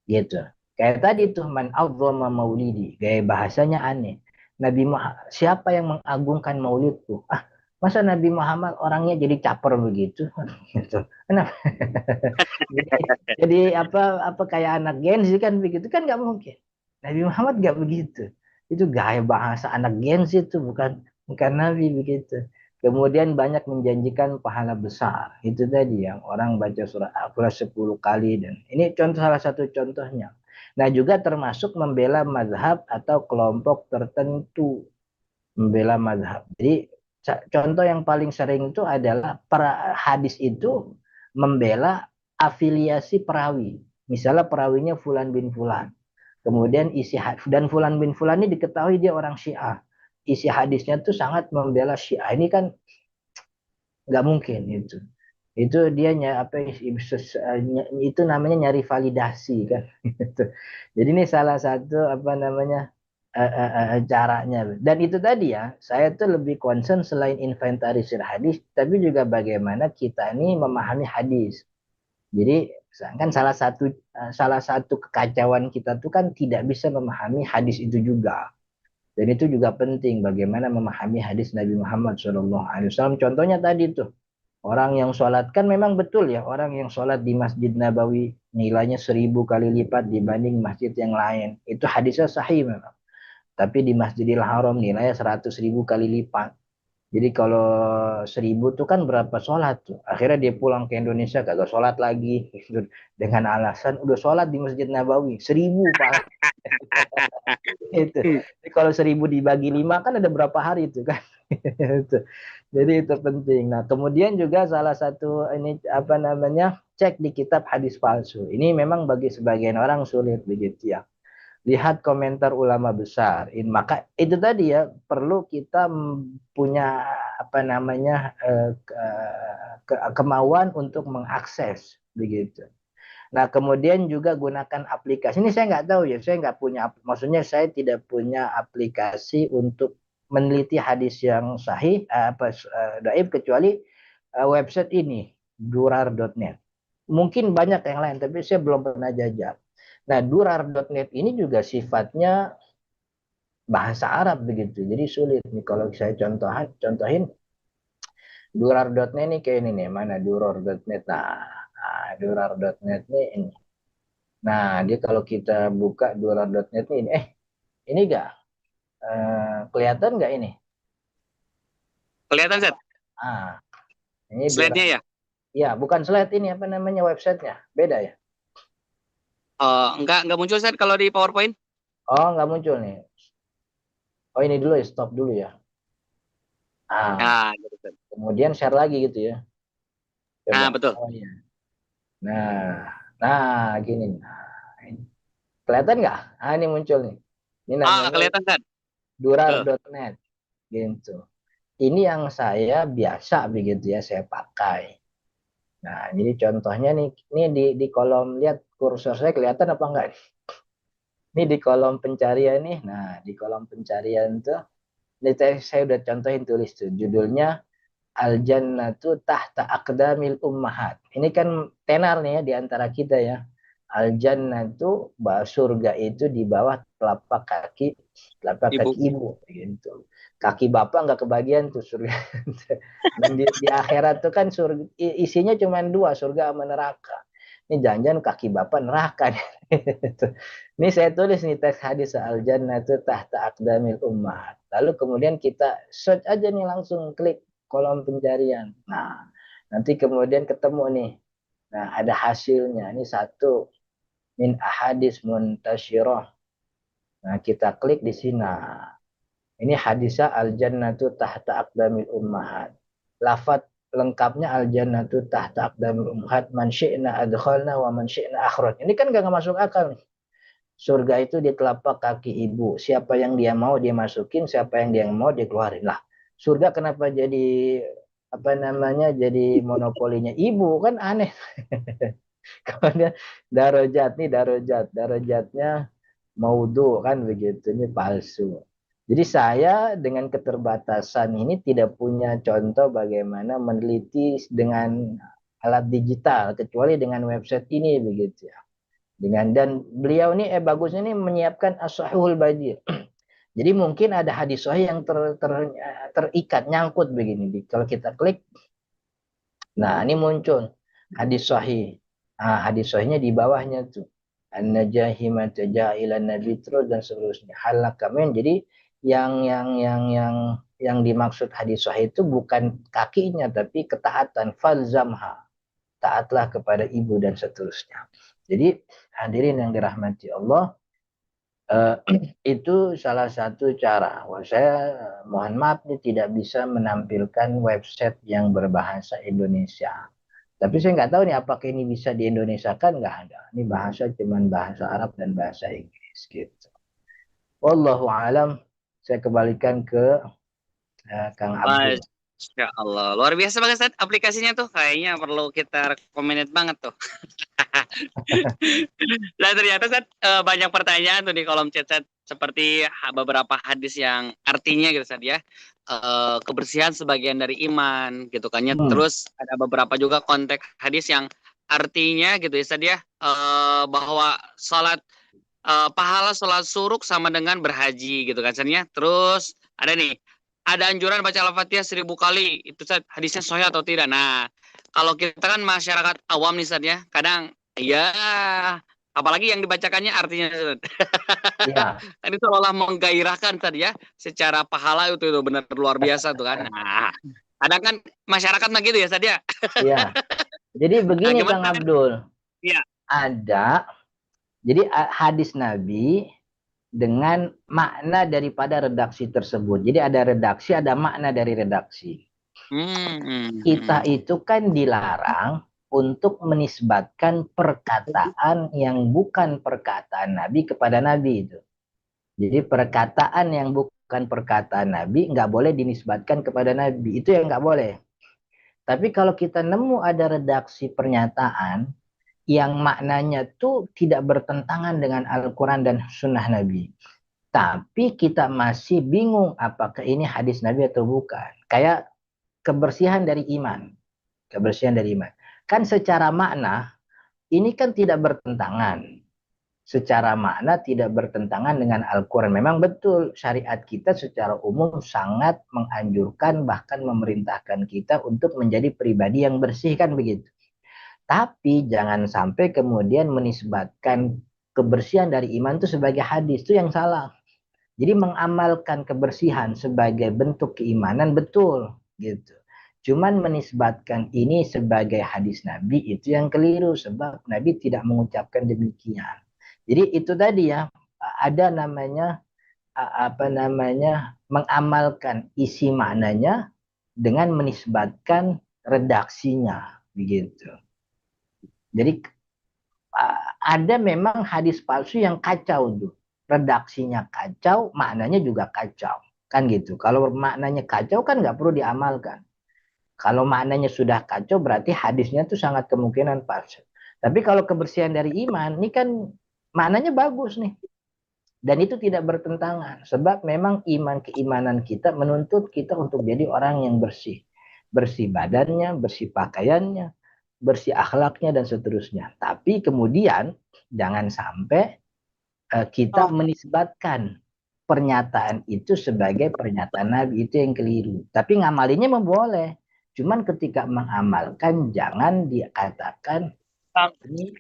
gitu kayak tadi tuh man a'zama maulidi, gaya bahasanya aneh. Nabi Muhammad, siapa yang mengagungkan maulidku? Masa Nabi Muhammad orangnya jadi caper begitu gitu. Kenapa? jadi apa kayak anak Gen Z kan begitu kan nggak mungkin. Nabi Muhammad nggak begitu. Itu gaya bahasa anak Gen Z itu bukan Nabi begitu. Kemudian banyak menjanjikan pahala besar. Itu tadi yang orang baca surah Al-Qur'an 10 kali dan ini salah satu contohnya. Nah, juga termasuk membela mazhab atau kelompok tertentu, membela mazhab. Jadi contoh yang paling sering itu adalah hadis itu membela afiliasi perawi. Misalnya perawinya Fulan bin Fulan. Kemudian dan Fulan bin Fulan ini diketahui dia orang Syiah. Isi hadisnya tuh sangat membela Syiah. Ini kan nggak mungkin itu. Itu dia itu namanya nyari validasi kan. Jadi ini salah satu apa namanya caranya. Dan itu tadi ya, saya tuh lebih concern selain inventarisir hadis, tapi juga bagaimana kita ini memahami hadis. Jadi kan salah satu kekacauan kita tuh kan tidak bisa memahami hadis itu juga. Dan itu juga penting bagaimana memahami hadis Nabi Muhammad SAW. Contohnya tadi tuh orang yang sholat kan memang betul ya, orang yang sholat di Masjid Nabawi nilainya 1000 kali lipat dibanding masjid yang lain. Itu hadisnya sahih memang. Tapi di Masjidil Haram nilainya 100.000 kali lipat. Jadi kalau 1000 tuh kan berapa sholat tuh. Akhirnya dia pulang ke Indonesia kagak sholat lagi. Dengan alasan udah sholat di Masjid Nabawi. 1000 Pak. Itu. Jadi kalau 1000 dibagi 5 kan ada berapa hari itu kan. Jadi itu penting. Nah kemudian juga salah satu ini apa namanya cek di kitab hadis palsu. Ini memang bagi sebagian orang sulit begitu ya. lihat komentar ulama besar. Maka itu tadi ya, perlu kita punya apa namanya kemauan untuk mengakses begitu. Nah, kemudian juga gunakan aplikasi. Ini saya nggak tahu ya, saya nggak punya, maksudnya saya tidak punya aplikasi untuk meneliti hadis yang sahih, dhaif, kecuali website ini, durar.net. Mungkin banyak yang lain, tapi saya belum pernah jajal. Nah, durar.net ini juga sifatnya bahasa Arab begitu, jadi sulit nih kalau saya contohin durar.net ini kayak ini nih, mana durar.net. Nah, durar.net nih ini. Nah, dia kalau kita buka durar.net ini, ini enggak kelihatan nggak ini? Kelihatan, Zat? Ah, ini durar. Slide-nya ya? Ya, bukan slide ini, apa namanya, websitenya. Beda ya? Enggak muncul, Zat, kalau di PowerPoint. Oh, nggak muncul nih. Oh, ini dulu ya, stop dulu ya. Nah, gitu, Zat. Kemudian share lagi gitu ya. Coba. Nah, betul. Oh iya. Nah, gini. Nah, ini. Kelihatan nggak? Ah, ini muncul nih. Ini namanya Kelihatan, Zat. Betul. durar.net. Gitu. Ini yang saya biasa begitu ya, saya pakai. Nah, jadi contohnya nih, ini di kolom, lihat kursor saya kelihatan apa enggak? Ini di kolom pencarian nih. Nah, di kolom pencarian tuh, ini saya udah contohin, tulis tuh judulnya Al Jannatu Tahta Aqdamil Ummahat. Ini kan tenar nih ya di antara kita ya. Al Jannatu, surga itu di bawah telapak kaki ibu gitu. Kaki bapak nggak kebagian tuh surga. Dan di akhirat tuh kan surga isinya cuma dua, surga sama neraka. Ini jangan-jangan kaki bapak neraka. Ini saya tulis nih teks hadis Al Jannatu Tahta Aqdamil Ummahat. Lalu kemudian kita search aja nih, langsung klik kolom pencarian. Nah, nanti kemudian ketemu nih. Nah, ada hasilnya. Ini satu min ahadis muntasyirah. Nah, kita klik di sini. Ini hadisah al jannatu tahta aqdamil ummahat. Lafaz lengkapnya al jannatu tahta aqdamil ummahat, man syi'na adkhalna wa man syi'na akhraj. Ini kan gak masuk akal nih. Surga itu di telapak kaki ibu. Siapa yang dia mau dia masukin, siapa yang dia mau dia keluarin. Lah, surga kenapa jadi apa namanya, jadi monopolinya ibu, kan aneh. Kemudian darajat nih, darajatnya maudhu kan begitu, ini palsu. Jadi saya dengan keterbatasan ini tidak punya contoh bagaimana meneliti dengan alat digital kecuali dengan website ini begitu ya. Dan beliau ini bagusnya ini menyiapkan as-sahihul badil. Jadi mungkin ada hadis sahih yang terikat, nyangkut begini. Kalau kita klik, nah ini muncul hadis sahih. Nah, hadis sahihnya di bawahnya tuh. An-najahi mataja'ilan nabi terus dan seterusnya. Halakamen. Jadi yang dimaksud hadis sahih itu bukan kakinya tapi ketaatan, falzamha. Taatlah kepada ibu dan seterusnya. Jadi hadirin yang dirahmati Allah, itu salah satu cara. Saya mohon maaf nih tidak bisa menampilkan website yang berbahasa Indonesia. Tapi saya nggak tahu nih apakah ini bisa di Indonesia, kan nggak ada. Ini bahasa cuman bahasa Arab dan bahasa Inggris gitu. Wallahu alam. Saya kembalikan ke Kang Abdul. Masya Allah, luar biasa banget, Zat. Aplikasinya tuh kayaknya perlu kita recommended banget tuh. Nah, ternyata, Zat, banyak pertanyaan tuh di kolom chat, Zat. Seperti beberapa hadis yang artinya gitu, Zat, ya. Kebersihan sebagian dari iman gitu kan ya. Terus ada beberapa juga konteks hadis yang artinya gitu ya, Zat, ya. Bahwa salat pahala salat suruk sama dengan berhaji gitu kan, Zat, ya. Terus ada nih, ada anjuran baca Al-Fatihah 1000 kali. Itu, Zat, hadisnya sahih atau tidak? Nah, kalau kita kan masyarakat awam nih, Zat, ya, kadang ya apalagi yang dibacakannya artinya, Zat. Ya. Kan itu seolah menggairahkan tadi ya, secara pahala itu benar luar biasa tuh kan. Nah, kadang kan masyarakat mah gitu ya, Zat, ya. Iya. Jadi begini, Kang Abdul. Iya. Ada, jadi hadis Nabi dengan makna daripada redaksi tersebut. Jadi ada redaksi, ada makna dari redaksi. Kita itu kan dilarang untuk menisbatkan perkataan yang bukan perkataan Nabi kepada Nabi itu. Jadi perkataan yang bukan perkataan Nabi nggak boleh dinisbatkan kepada Nabi. Itu yang nggak boleh. Tapi kalau kita nemu ada redaksi pernyataan yang maknanya tuh tidak bertentangan dengan Al-Quran dan Sunnah Nabi, tapi kita masih bingung apakah ini hadis Nabi atau bukan. Kayak kebersihan dari iman. Kebersihan dari iman. Kan secara makna, ini kan tidak bertentangan. Secara makna tidak bertentangan dengan Al-Quran. Memang betul syariat kita secara umum sangat menganjurkan bahkan memerintahkan kita untuk menjadi pribadi yang bersih kan begitu. Tapi jangan sampai kemudian menisbatkan kebersihan dari iman itu sebagai hadis, itu yang salah. Jadi mengamalkan kebersihan sebagai bentuk keimanan betul gitu. Cuman menisbatkan ini sebagai hadis Nabi itu yang keliru sebab Nabi tidak mengucapkan demikian. Jadi itu tadi ya, ada namanya mengamalkan isi maknanya dengan menisbatkan redaksinya begitu. Jadi ada memang hadis palsu yang kacau tuh. Redaksinya kacau, maknanya juga kacau. Kan gitu. Kalau maknanya kacau kan nggak perlu diamalkan. Kalau maknanya sudah kacau berarti hadisnya tuh sangat kemungkinan palsu. Tapi kalau kebersihan dari iman, ini kan maknanya bagus nih. Dan itu tidak bertentangan. Sebab memang keimanan kita menuntut kita untuk jadi orang yang bersih. Bersih badannya, bersih pakaiannya, bersih akhlaknya, dan seterusnya. Tapi kemudian jangan sampai kita menisbatkan pernyataan itu sebagai pernyataan Nabi, itu yang keliru. Tapi ngamalinnya boleh. Cuman ketika mengamalkan jangan dikatakan ini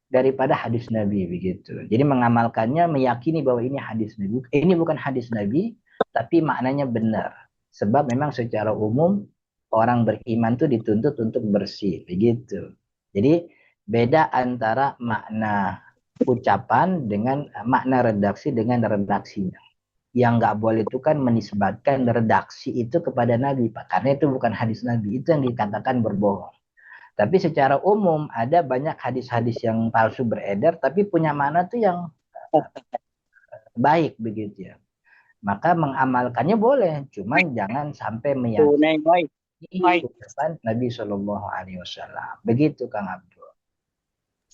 daripada hadis Nabi begitu. Jadi mengamalkannya meyakini bahwa ini hadis Nabi. Ini bukan hadis Nabi, tapi maknanya benar. Sebab memang secara umum orang beriman itu dituntut untuk bersih begitu. Jadi beda antara makna ucapan dengan makna redaksi dengan redaksinya. Yang nggak boleh itu kan menisbatkan redaksi itu kepada Nabi, Pak. Karena itu bukan hadis Nabi, itu yang dikatakan berbohong. Tapi secara umum ada banyak hadis-hadis yang palsu beredar, tapi punya makna tuh yang baik begitu ya. Maka mengamalkannya boleh, cuman jangan sampai meyakini ucapan Nabi Shallallahu Alaihi Wasallam. Begitu Kang Abdul.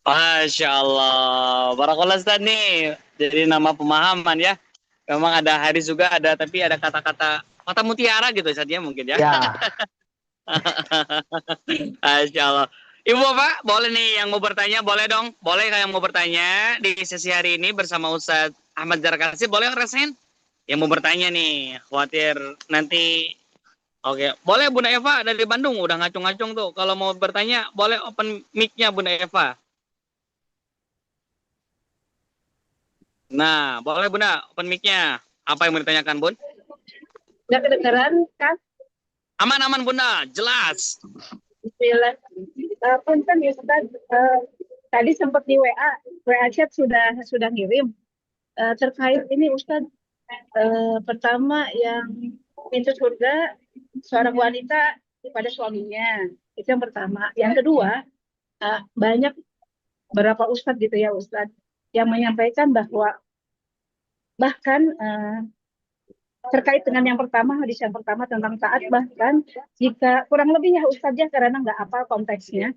Masya Allah, barakallah Ustaz nih. Jadi nama pemahaman ya. Memang ada hadis juga ada, tapi ada kata-kata mata mutiara gitu Ustaz ya mungkin ya. Ya. Masya Allah. Ibu Bapak, boleh nih yang mau bertanya, boleh dong. Boleh yang mau bertanya di sesi hari ini bersama Ustaz Ahmad Zarkasi, boleh rasain? Yang mau bertanya nih, khawatir nanti. Oke, boleh Bunda Eva dari Bandung, udah ngacung-ngacung tuh. Kalau mau bertanya, boleh open mic-nya Bunda Eva. Nah, boleh Bunda, open mic-nya. Apa yang mau ditanyakan, Bun? Nggak kedengeran, kan? Aman-aman Bunda, jelas. Bismillah. Punten ya Ustaz, tadi sempat di WA chat sudah ngirim. Terkait ini Ustaz, pertama yang pintu surga seorang wanita kepada suaminya, itu yang pertama. Yang kedua, banyak beberapa Ustadz gitu ya Ustadz yang menyampaikan bahwa bahkan terkait dengan yang pertama, hadis yang pertama tentang taat, bahkan jika kurang lebih ya Ustadz ya, karena nggak hafal konteksnya,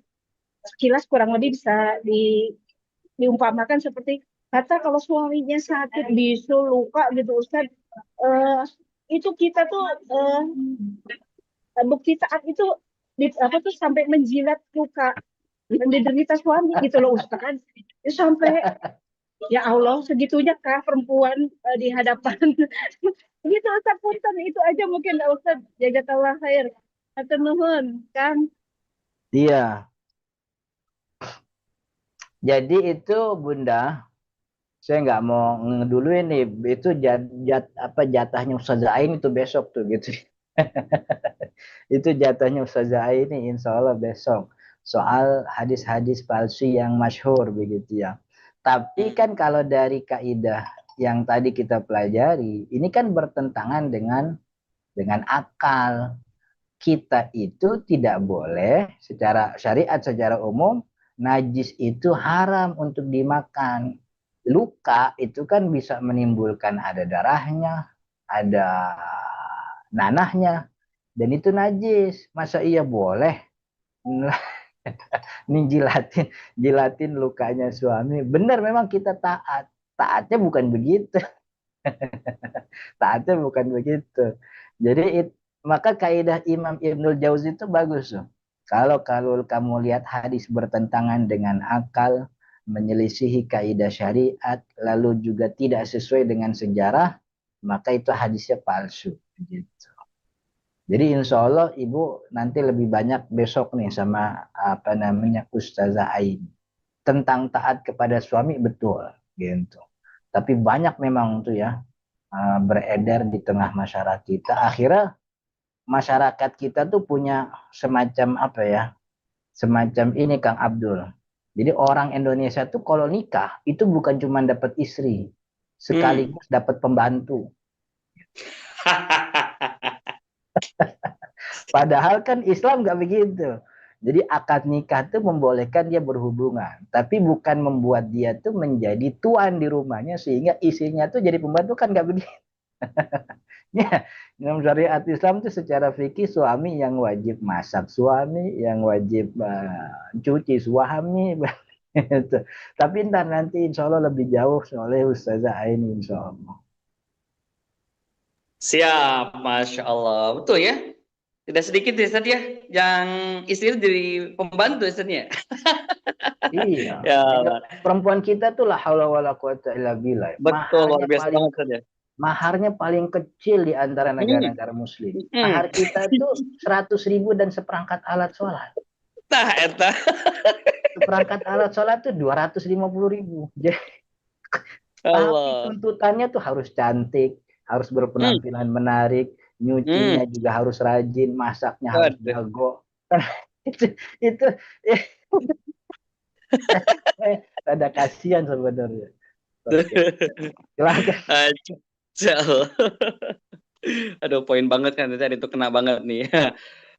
sekilas kurang lebih bisa diumpamakan seperti kata kalau suaminya sakit, bisul, luka gitu Ustadz, itu kita tuh bukti taat itu apa tuh sampai menjilat luka yang diderita suami gitu loh Ustadz. Itu sampai ya Allah, segitunya kah perempuan di hadapan gitu Ustaz, punten itu aja mungkin Ustaz. Jazakallah khair. Hatur nuhun, Kang. Iya. Jadi itu Bunda, saya nggak mau ngeduluin nih, itu jatahnya Ustazah Ain itu besok tuh gitu. Itu jatahnya Ustazah Ain ini insya Allah besok. Soal hadis-hadis palsu yang masyhur begitu ya. Tapi kan kalau dari kaidah yang tadi kita pelajari, ini kan bertentangan dengan akal. kita itu tidak boleh secara syariat secara umum najis itu haram untuk dimakan. Luka itu kan bisa menimbulkan ada darahnya, ada nanahnya, dan itu najis. Masa iya boleh nih jilatin lukanya suami? Benar memang kita taat. Taatnya bukan begitu. Taatnya bukan begitu. Jadi maka kaidah Imam Ibnul Jauzi itu bagus tuh. Kalau kamu lihat hadis bertentangan dengan akal, menyelisihi kaidah syariat, lalu juga tidak sesuai dengan sejarah, maka itu hadisnya palsu. Gitu. Jadi insya Allah Ibu nanti lebih banyak besok nih sama apa namanya Ustazah Ain tentang taat kepada suami betul, gitu. Tapi banyak memang tuh ya beredar di tengah masyarakat kita. Akhirnya masyarakat kita tuh punya semacam apa ya, semacam ini Kang Abdul. Jadi orang Indonesia tuh kalau nikah itu bukan cuma dapat istri, sekaligus dapat pembantu. Padahal kan Islam nggak begitu. Jadi akad nikah tuh membolehkan dia berhubungan, tapi bukan membuat dia tuh menjadi tuan di rumahnya sehingga istrinya tuh jadi pembantu, kan nggak begitu. Ya, dalam syariat Islam itu secara fikih suami yang wajib masak, suami yang wajib cuci suami. Gitu. Tapi ntar nanti insya Allah lebih jauh oleh Ustazah Aini insya Allah. Siap, Masya Allah. Betul ya? Tidak sedikit ya, Ustaz ya, yang istri jadi pembantu Ustaznya. Iya. Ya, Perempuan kita tuh la haula wala quwata illa billah. betul, luar biasa banget Ustaz ya. Maharnya paling kecil di antara negara-negara muslim. Mahar kita tuh 100.000 dan seperangkat alat sholat. Nah, eta. Seperangkat alat sholat tuh 250.000. Jadi, tapi tuntutannya tuh harus cantik, harus berpenampilan menarik, nyucinya juga harus rajin, masaknya harus jago. itu ada kasihan sebenarnya. Silakan. Aduh, poin banget kan tadi itu, kena banget nih.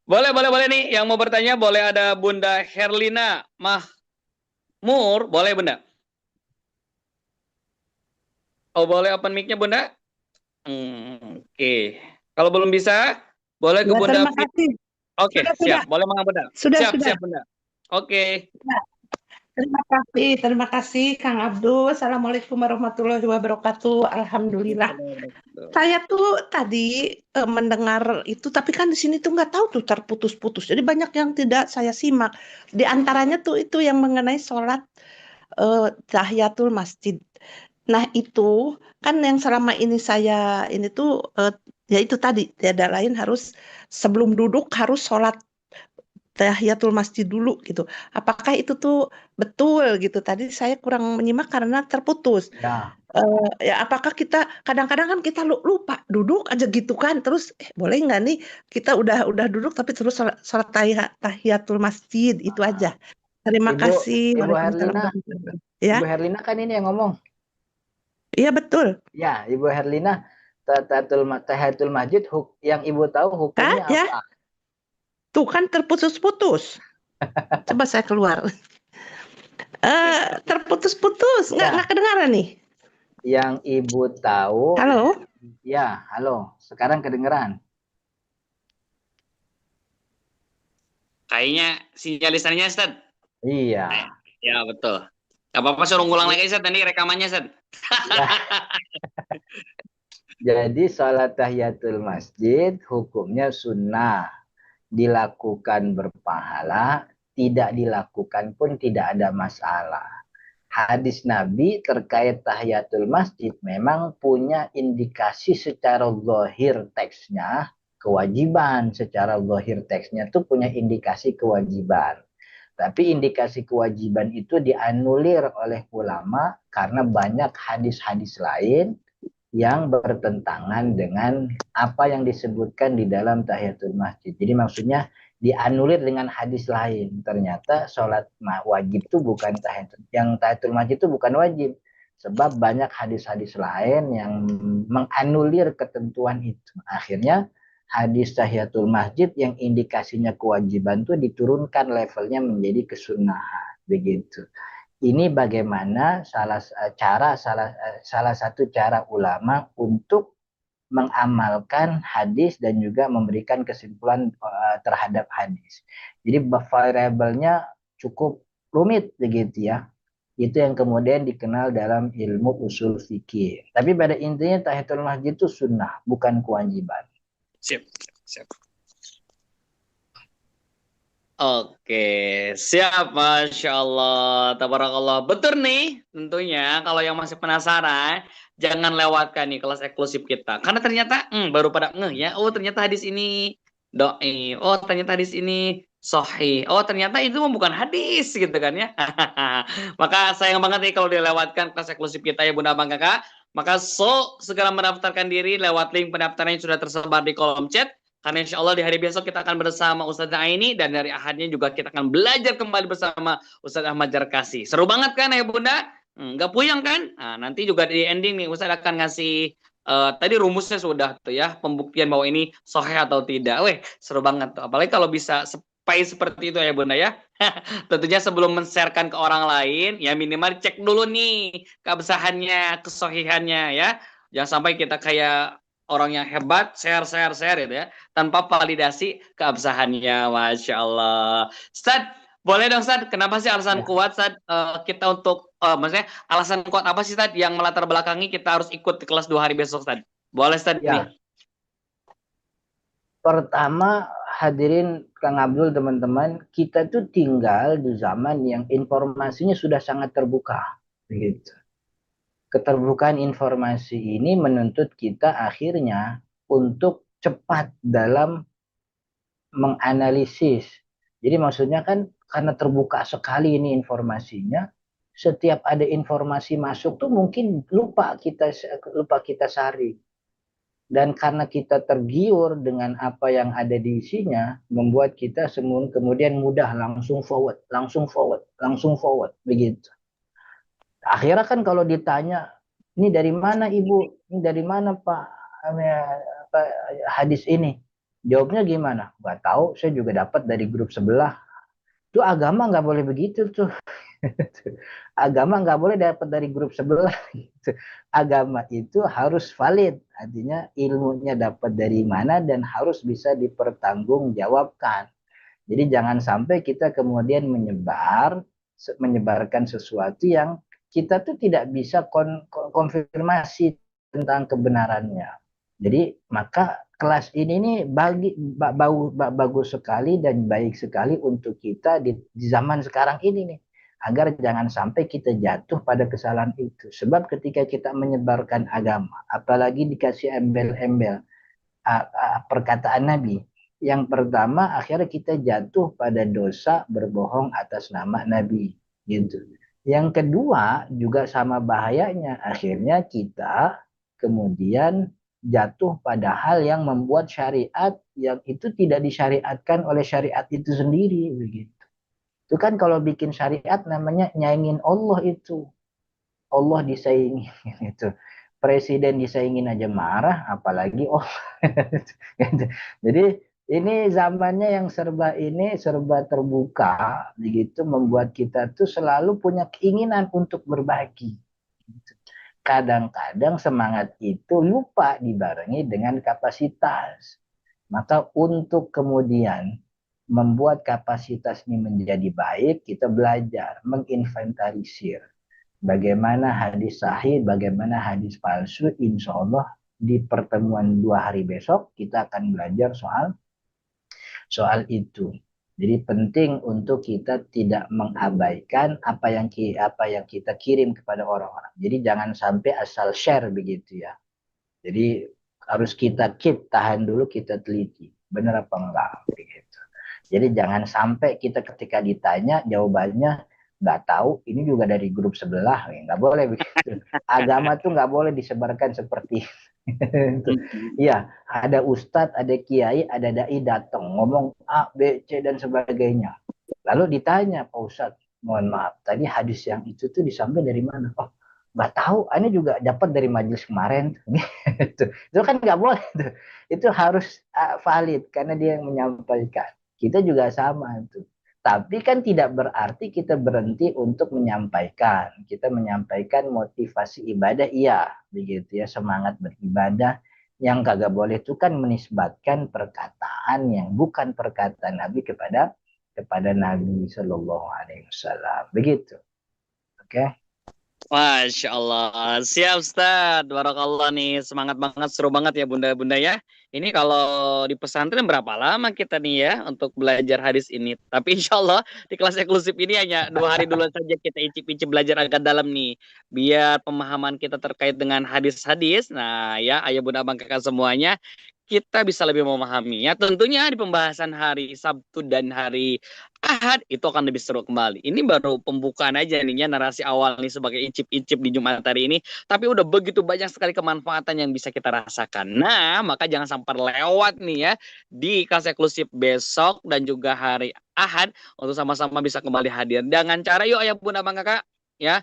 Boleh nih yang mau bertanya, boleh ada Bunda Herlina Mahmur, boleh Bunda? Oh, boleh open mic-nya Bunda? Oke. Kalau belum bisa, boleh ke Bunda. Terima kasih. Oke, siap. Boleh Bunda. Siap Bunda. Oke. Terima kasih Kang Abdul. Assalamualaikum warahmatullahi wabarakatuh. Alhamdulillah. Saya tuh tadi mendengar itu, tapi kan di sini tuh nggak tahu tuh terputus-putus. Jadi banyak yang tidak saya simak. Di antaranya tuh itu yang mengenai sholat tahiyatul masjid. Nah itu kan yang selama ini saya ini tuh ya itu tadi, tiada lain harus sebelum duduk harus sholat tahiyatul masjid dulu gitu. Apakah itu tuh betul gitu? Tadi saya kurang menyimak karena terputus. Ya. Ya apakah kita kadang-kadang kan kita lupa duduk aja gitu kan, terus boleh nggak nih kita udah duduk tapi terus sholat tahiyatul masjid itu aja. Terima kasih. Ibu Herlina, ya. Ibu Herlina kan ini yang ngomong. Iya betul. Ya, Ibu Herlina, tahiyatul masjid yang Ibu tahu hukumnya apa? Ya? Tuh kan terputus-putus. Coba saya keluar. Terputus-putus, nggak kedengaran nih. Yang Ibu tahu. Halo? Ya, halo. Sekarang kedengeran. Kayaknya sinyalisannya Ustaz. Iya. Ya betul. Gak apa-apa, suruh ngulang lagi Ustaz, nanti rekamannya Ustaz. Jadi sholat tahiyatul masjid hukumnya sunnah. Dilakukan berpahala, tidak dilakukan pun tidak ada masalah. Hadis Nabi terkait tahiyatul masjid memang punya indikasi secara zahir teksnya, kewajiban. Secara zahir teksnya itu punya indikasi kewajiban. Tapi indikasi kewajiban itu dianulir oleh ulama karena banyak hadis-hadis lain yang bertentangan dengan apa yang disebutkan di dalam tahiyatul masjid. Jadi maksudnya dianulir dengan hadis lain. Ternyata sholat wajib itu bukan tahiyatul masjid itu bukan wajib. Sebab banyak hadis-hadis lain yang menganulir ketentuan itu. Akhirnya hadis tahiyatul masjid yang indikasinya kewajiban itu diturunkan levelnya menjadi kesunahan begitu. Ini bagaimana salah satu cara ulama untuk mengamalkan hadis dan juga memberikan kesimpulan terhadap hadis. Jadi variabelnya cukup rumit begitu ya. Itu yang kemudian dikenal dalam ilmu usul fikih. Tapi pada intinya tahiyatul masjid itu sunnah, bukan kewajiban. Siap, siap. Oke, siap, Masya Allah, tabarakallah. Betul nih, tentunya kalau yang masih penasaran, jangan lewatkan nih kelas eksklusif kita. Karena ternyata baru pada ngeh ya, oh ternyata hadis ini doi, oh ternyata hadis ini sahih, oh ternyata itu bukan hadis gitu kan ya. Maka sayang banget nih kalau dilewatkan kelas eksklusif kita ya Bunda Bang Kakak. Maka segera mendaftarkan diri lewat link pendaftaran yang sudah tersebar di kolom chat. Karena insya Allah di hari besok kita akan bersama Ustadz Aini dan dari Ahadnya juga kita akan belajar kembali bersama Ustadz Ahmad Jarkasi. Seru banget kan ya Bunda? Nggak puyeng kan? Nah, nanti juga di ending nih Ustadz akan ngasih tadi rumusnya sudah tuh ya, pembuktian bahwa ini sahih atau tidak. Weh, seru banget tuh. Apalagi kalau bisa seperti itu ya Bunda ya. Tentunya sebelum men-sharekan ke orang lain, ya minimal cek dulu nih keabsahannya, kesahihannya ya. Jangan sampai kita kayak orang yang hebat, share gitu ya, tanpa validasi keabsahannya, Masya Allah. Ustaz, boleh dong Ustaz, kenapa sih alasan kuat Ustaz kita untuk, maksudnya alasan kuat apa sih Ustaz yang melatar belakangi kita harus ikut di kelas 2 hari besok Ustaz? Boleh Ustaz nih. Pertama, hadirin Kang Abdul, teman-teman, kita tuh tinggal di zaman yang informasinya sudah sangat terbuka, begitu. Keterbukaan informasi ini menuntut kita akhirnya untuk cepat dalam menganalisis. Jadi maksudnya kan karena terbuka sekali ini informasinya, setiap ada informasi masuk tuh mungkin lupa kita saring. Dan karena kita tergiur dengan apa yang ada di isinya, membuat kita kemudian mudah langsung forward, begitu. Akhirnya kan kalau ditanya, ini dari mana Ibu? Ini dari mana Pak? Hadis ini? Jawabnya gimana? Gak tahu, saya juga dapat dari grup sebelah. Itu agama nggak boleh begitu tuh. Agama nggak boleh dapat dari grup sebelah. Agama itu harus valid. Artinya ilmunya dapat dari mana dan harus bisa dipertanggungjawabkan. Jadi jangan sampai kita kemudian menyebarkan sesuatu yang kita tuh tidak bisa konfirmasi tentang kebenarannya. Jadi maka kelas ini nih bagus sekali dan baik sekali untuk kita di zaman sekarang ini nih, agar jangan sampai kita jatuh pada kesalahan itu. Sebab ketika kita menyebarkan agama, apalagi dikasih embel-embel perkataan Nabi, yang pertama akhirnya kita jatuh pada dosa berbohong atas nama Nabi, gitu. Yang kedua juga sama bahayanya, akhirnya kita kemudian jatuh pada hal yang membuat syariat yang itu tidak disyariatkan oleh syariat itu sendiri, begitu. Itu kan kalau bikin syariat namanya nyaingin Allah itu. Allah disaingin itu. Presiden disaingin aja marah, apalagi Jadi ini zamannya yang serba terbuka, begitu, membuat kita tuh selalu punya keinginan untuk berbagi. Kadang-kadang semangat itu lupa dibarengi dengan kapasitas. Maka untuk kemudian membuat kapasitas ini menjadi baik, kita belajar menginventarisir bagaimana hadis sahih, bagaimana hadis palsu. Insya Allah di pertemuan 2 hari besok kita akan belajar soal itu. Jadi penting untuk kita tidak mengabaikan apa yang kita kirim kepada orang-orang. Jadi jangan sampai asal share begitu ya. Jadi harus kita tahan dulu, kita teliti. Benar apa enggak begitu. Jadi jangan sampai kita ketika ditanya jawabannya nggak tahu, ini juga dari grup sebelah, nggak boleh begitu. Agama tuh nggak boleh disebarkan seperti Iya, ada ustadz, ada kiai, ada dai datang ngomong A, B, C dan sebagainya. Lalu ditanya, Pak Ustadz, mohon maaf, tadi hadis yang itu tuh disampai dari mana? Oh, Mbak tahu, Ane juga dapat dari majelis kemarin. Gitu. Itu kan nggak boleh tuh. Itu harus valid karena dia yang menyampaikan. Kita juga sama itu. Tapi kan tidak berarti kita berhenti untuk menyampaikan. Kita menyampaikan motivasi ibadah, iya, begitu ya, semangat beribadah. Yang kagak boleh itu kan menisbatkan perkataan yang bukan perkataan Nabi kepada Nabi Shallallahu Alaihi Wasallam. Begitu, oke? Okay? Masya Allah, siap Ustadz, barakallah nih, semangat banget, seru banget ya bunda-bunda ya. Ini kalau di pesantren berapa lama kita nih ya untuk belajar hadis ini. Tapi insya Allah di kelas eksklusif ini hanya 2 hari dulu saja kita icip-icip belajar agak dalam nih. Biar pemahaman kita terkait dengan hadis-hadis, nah ya ayah bunda abang kakak semuanya, kita bisa lebih memahami ya. Tentunya di pembahasan hari Sabtu dan hari Ahad itu akan lebih seru kembali. Ini baru pembukaan aja nih ya, narasi awal nih sebagai incip-incip di Jumat hari ini. Tapi udah begitu banyak sekali kemanfaatan yang bisa kita rasakan. Nah, maka jangan sampai lewat nih ya di kelas eksklusif besok dan juga hari Ahad untuk sama-sama bisa kembali hadir. Dengan cara yuk ayah bunda bang kakak ya,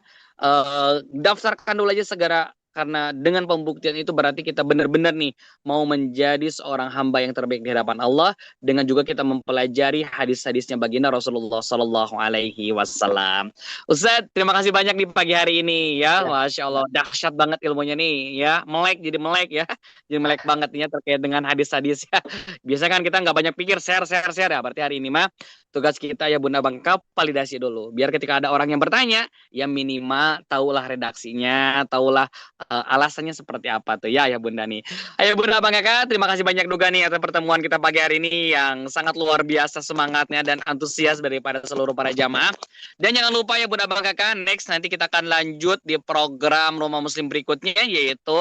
daftarkan dulu aja segera. Karena dengan pembuktian itu berarti kita benar-benar nih mau menjadi seorang hamba yang terbaik di hadapan Allah, dengan juga kita mempelajari hadis-hadisnya baginda Rasulullah Sallallahu Alaihi Wasallam. Ustadz, terima kasih banyak di pagi hari ini ya, Masya Allah, dahsyat banget ilmunya nih ya, melek ya, jadi melek banget nih ya terkait dengan hadis-hadis ya. Biasanya kan kita nggak banyak pikir, share ya, berarti hari ini mah tugas kita ya bunda bangka validasi dulu, biar ketika ada orang yang bertanya ya minimal tahulah redaksinya, tahulah alasannya seperti apa tuh ya bunda nih. Ayo bunda bang kakak, terima kasih banyak juga nih atas pertemuan kita pagi hari ini yang sangat luar biasa semangatnya dan antusias daripada seluruh para jamaah. Dan jangan lupa ya bunda bang kakak, next nanti kita akan lanjut di program Rumah Muslim berikutnya, yaitu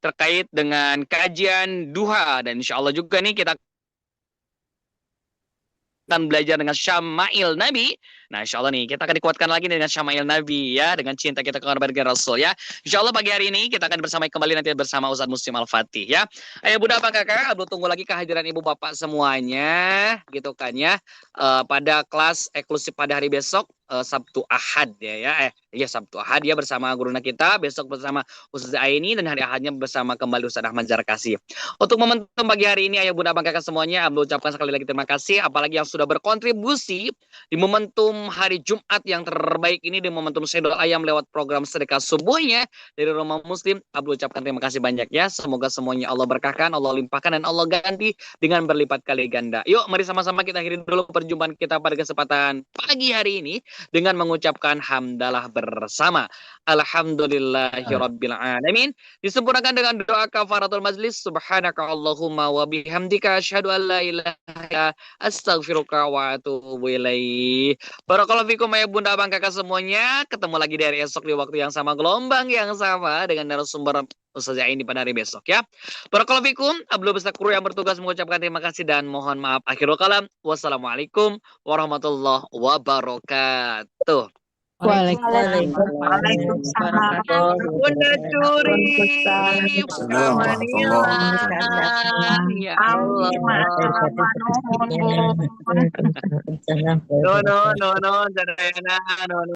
terkait dengan kajian duha, dan insya Allah juga nih kita akan belajar dengan Syama'il Nabi. Nah, insya Allah nih kita akan dikuatkan lagi dengan Syama'il Nabi ya, dengan cinta kita kepada Rasul ya. Insya Allah pagi hari ini kita akan bersama kembali nanti bersama Ustadz Muslim Al-Fatih ya. Ayo bunda apa kakak, Abdul tunggu lagi kehadiran ibu bapak semuanya gitu kan ya, pada kelas eksklusif pada hari besok, Sabtu Ahad ya. Sabtu Ahad ya bersama guruna kita, besok bersama Ustaz Aini, dan hari Ahadnya bersama kembali Ustaz Ahmad Zarkasi. Untuk momentum pagi hari ini ayo bunda bang kakak semuanya, Abdul ucapkan sekali lagi terima kasih, apalagi yang sudah berkontribusi di momentum hari Jumat yang terbaik ini, di momentum Sayyidul Ayam lewat program sedekah subuhnya dari Rumah Muslim. Abdul ucapkan terima kasih banyak ya, semoga semuanya Allah berkahkan, Allah limpahkan, dan Allah ganti dengan berlipat kali ganda. Yuk mari sama-sama kita akhiri dulu perjumpaan kita pada kesempatan pagi hari ini dengan mengucapkan hamdalah bersama. Alhamdulillahirabbil alamin. Disempurnakan dengan doa kafaratul majlis. Subhanaka Allahumma wa bihamdika asyhadu an la ilaha illa anta astaghfiruka wa atubu ilaik. Barakallahu fikum ya bunda abang kakak semuanya. Ketemu lagi dari esok di waktu yang sama, gelombang yang sama, dengan narasumber Ustaz ini pada hari besok ya. Barakallahu fikum. Abdul Besar Kru yang bertugas mengucapkan terima kasih dan mohon maaf. Akhirul kalam. Wassalamualaikum warahmatullahi wabarakatuh. Waalaikumsalam. Bunda Curi, ya Allah. No,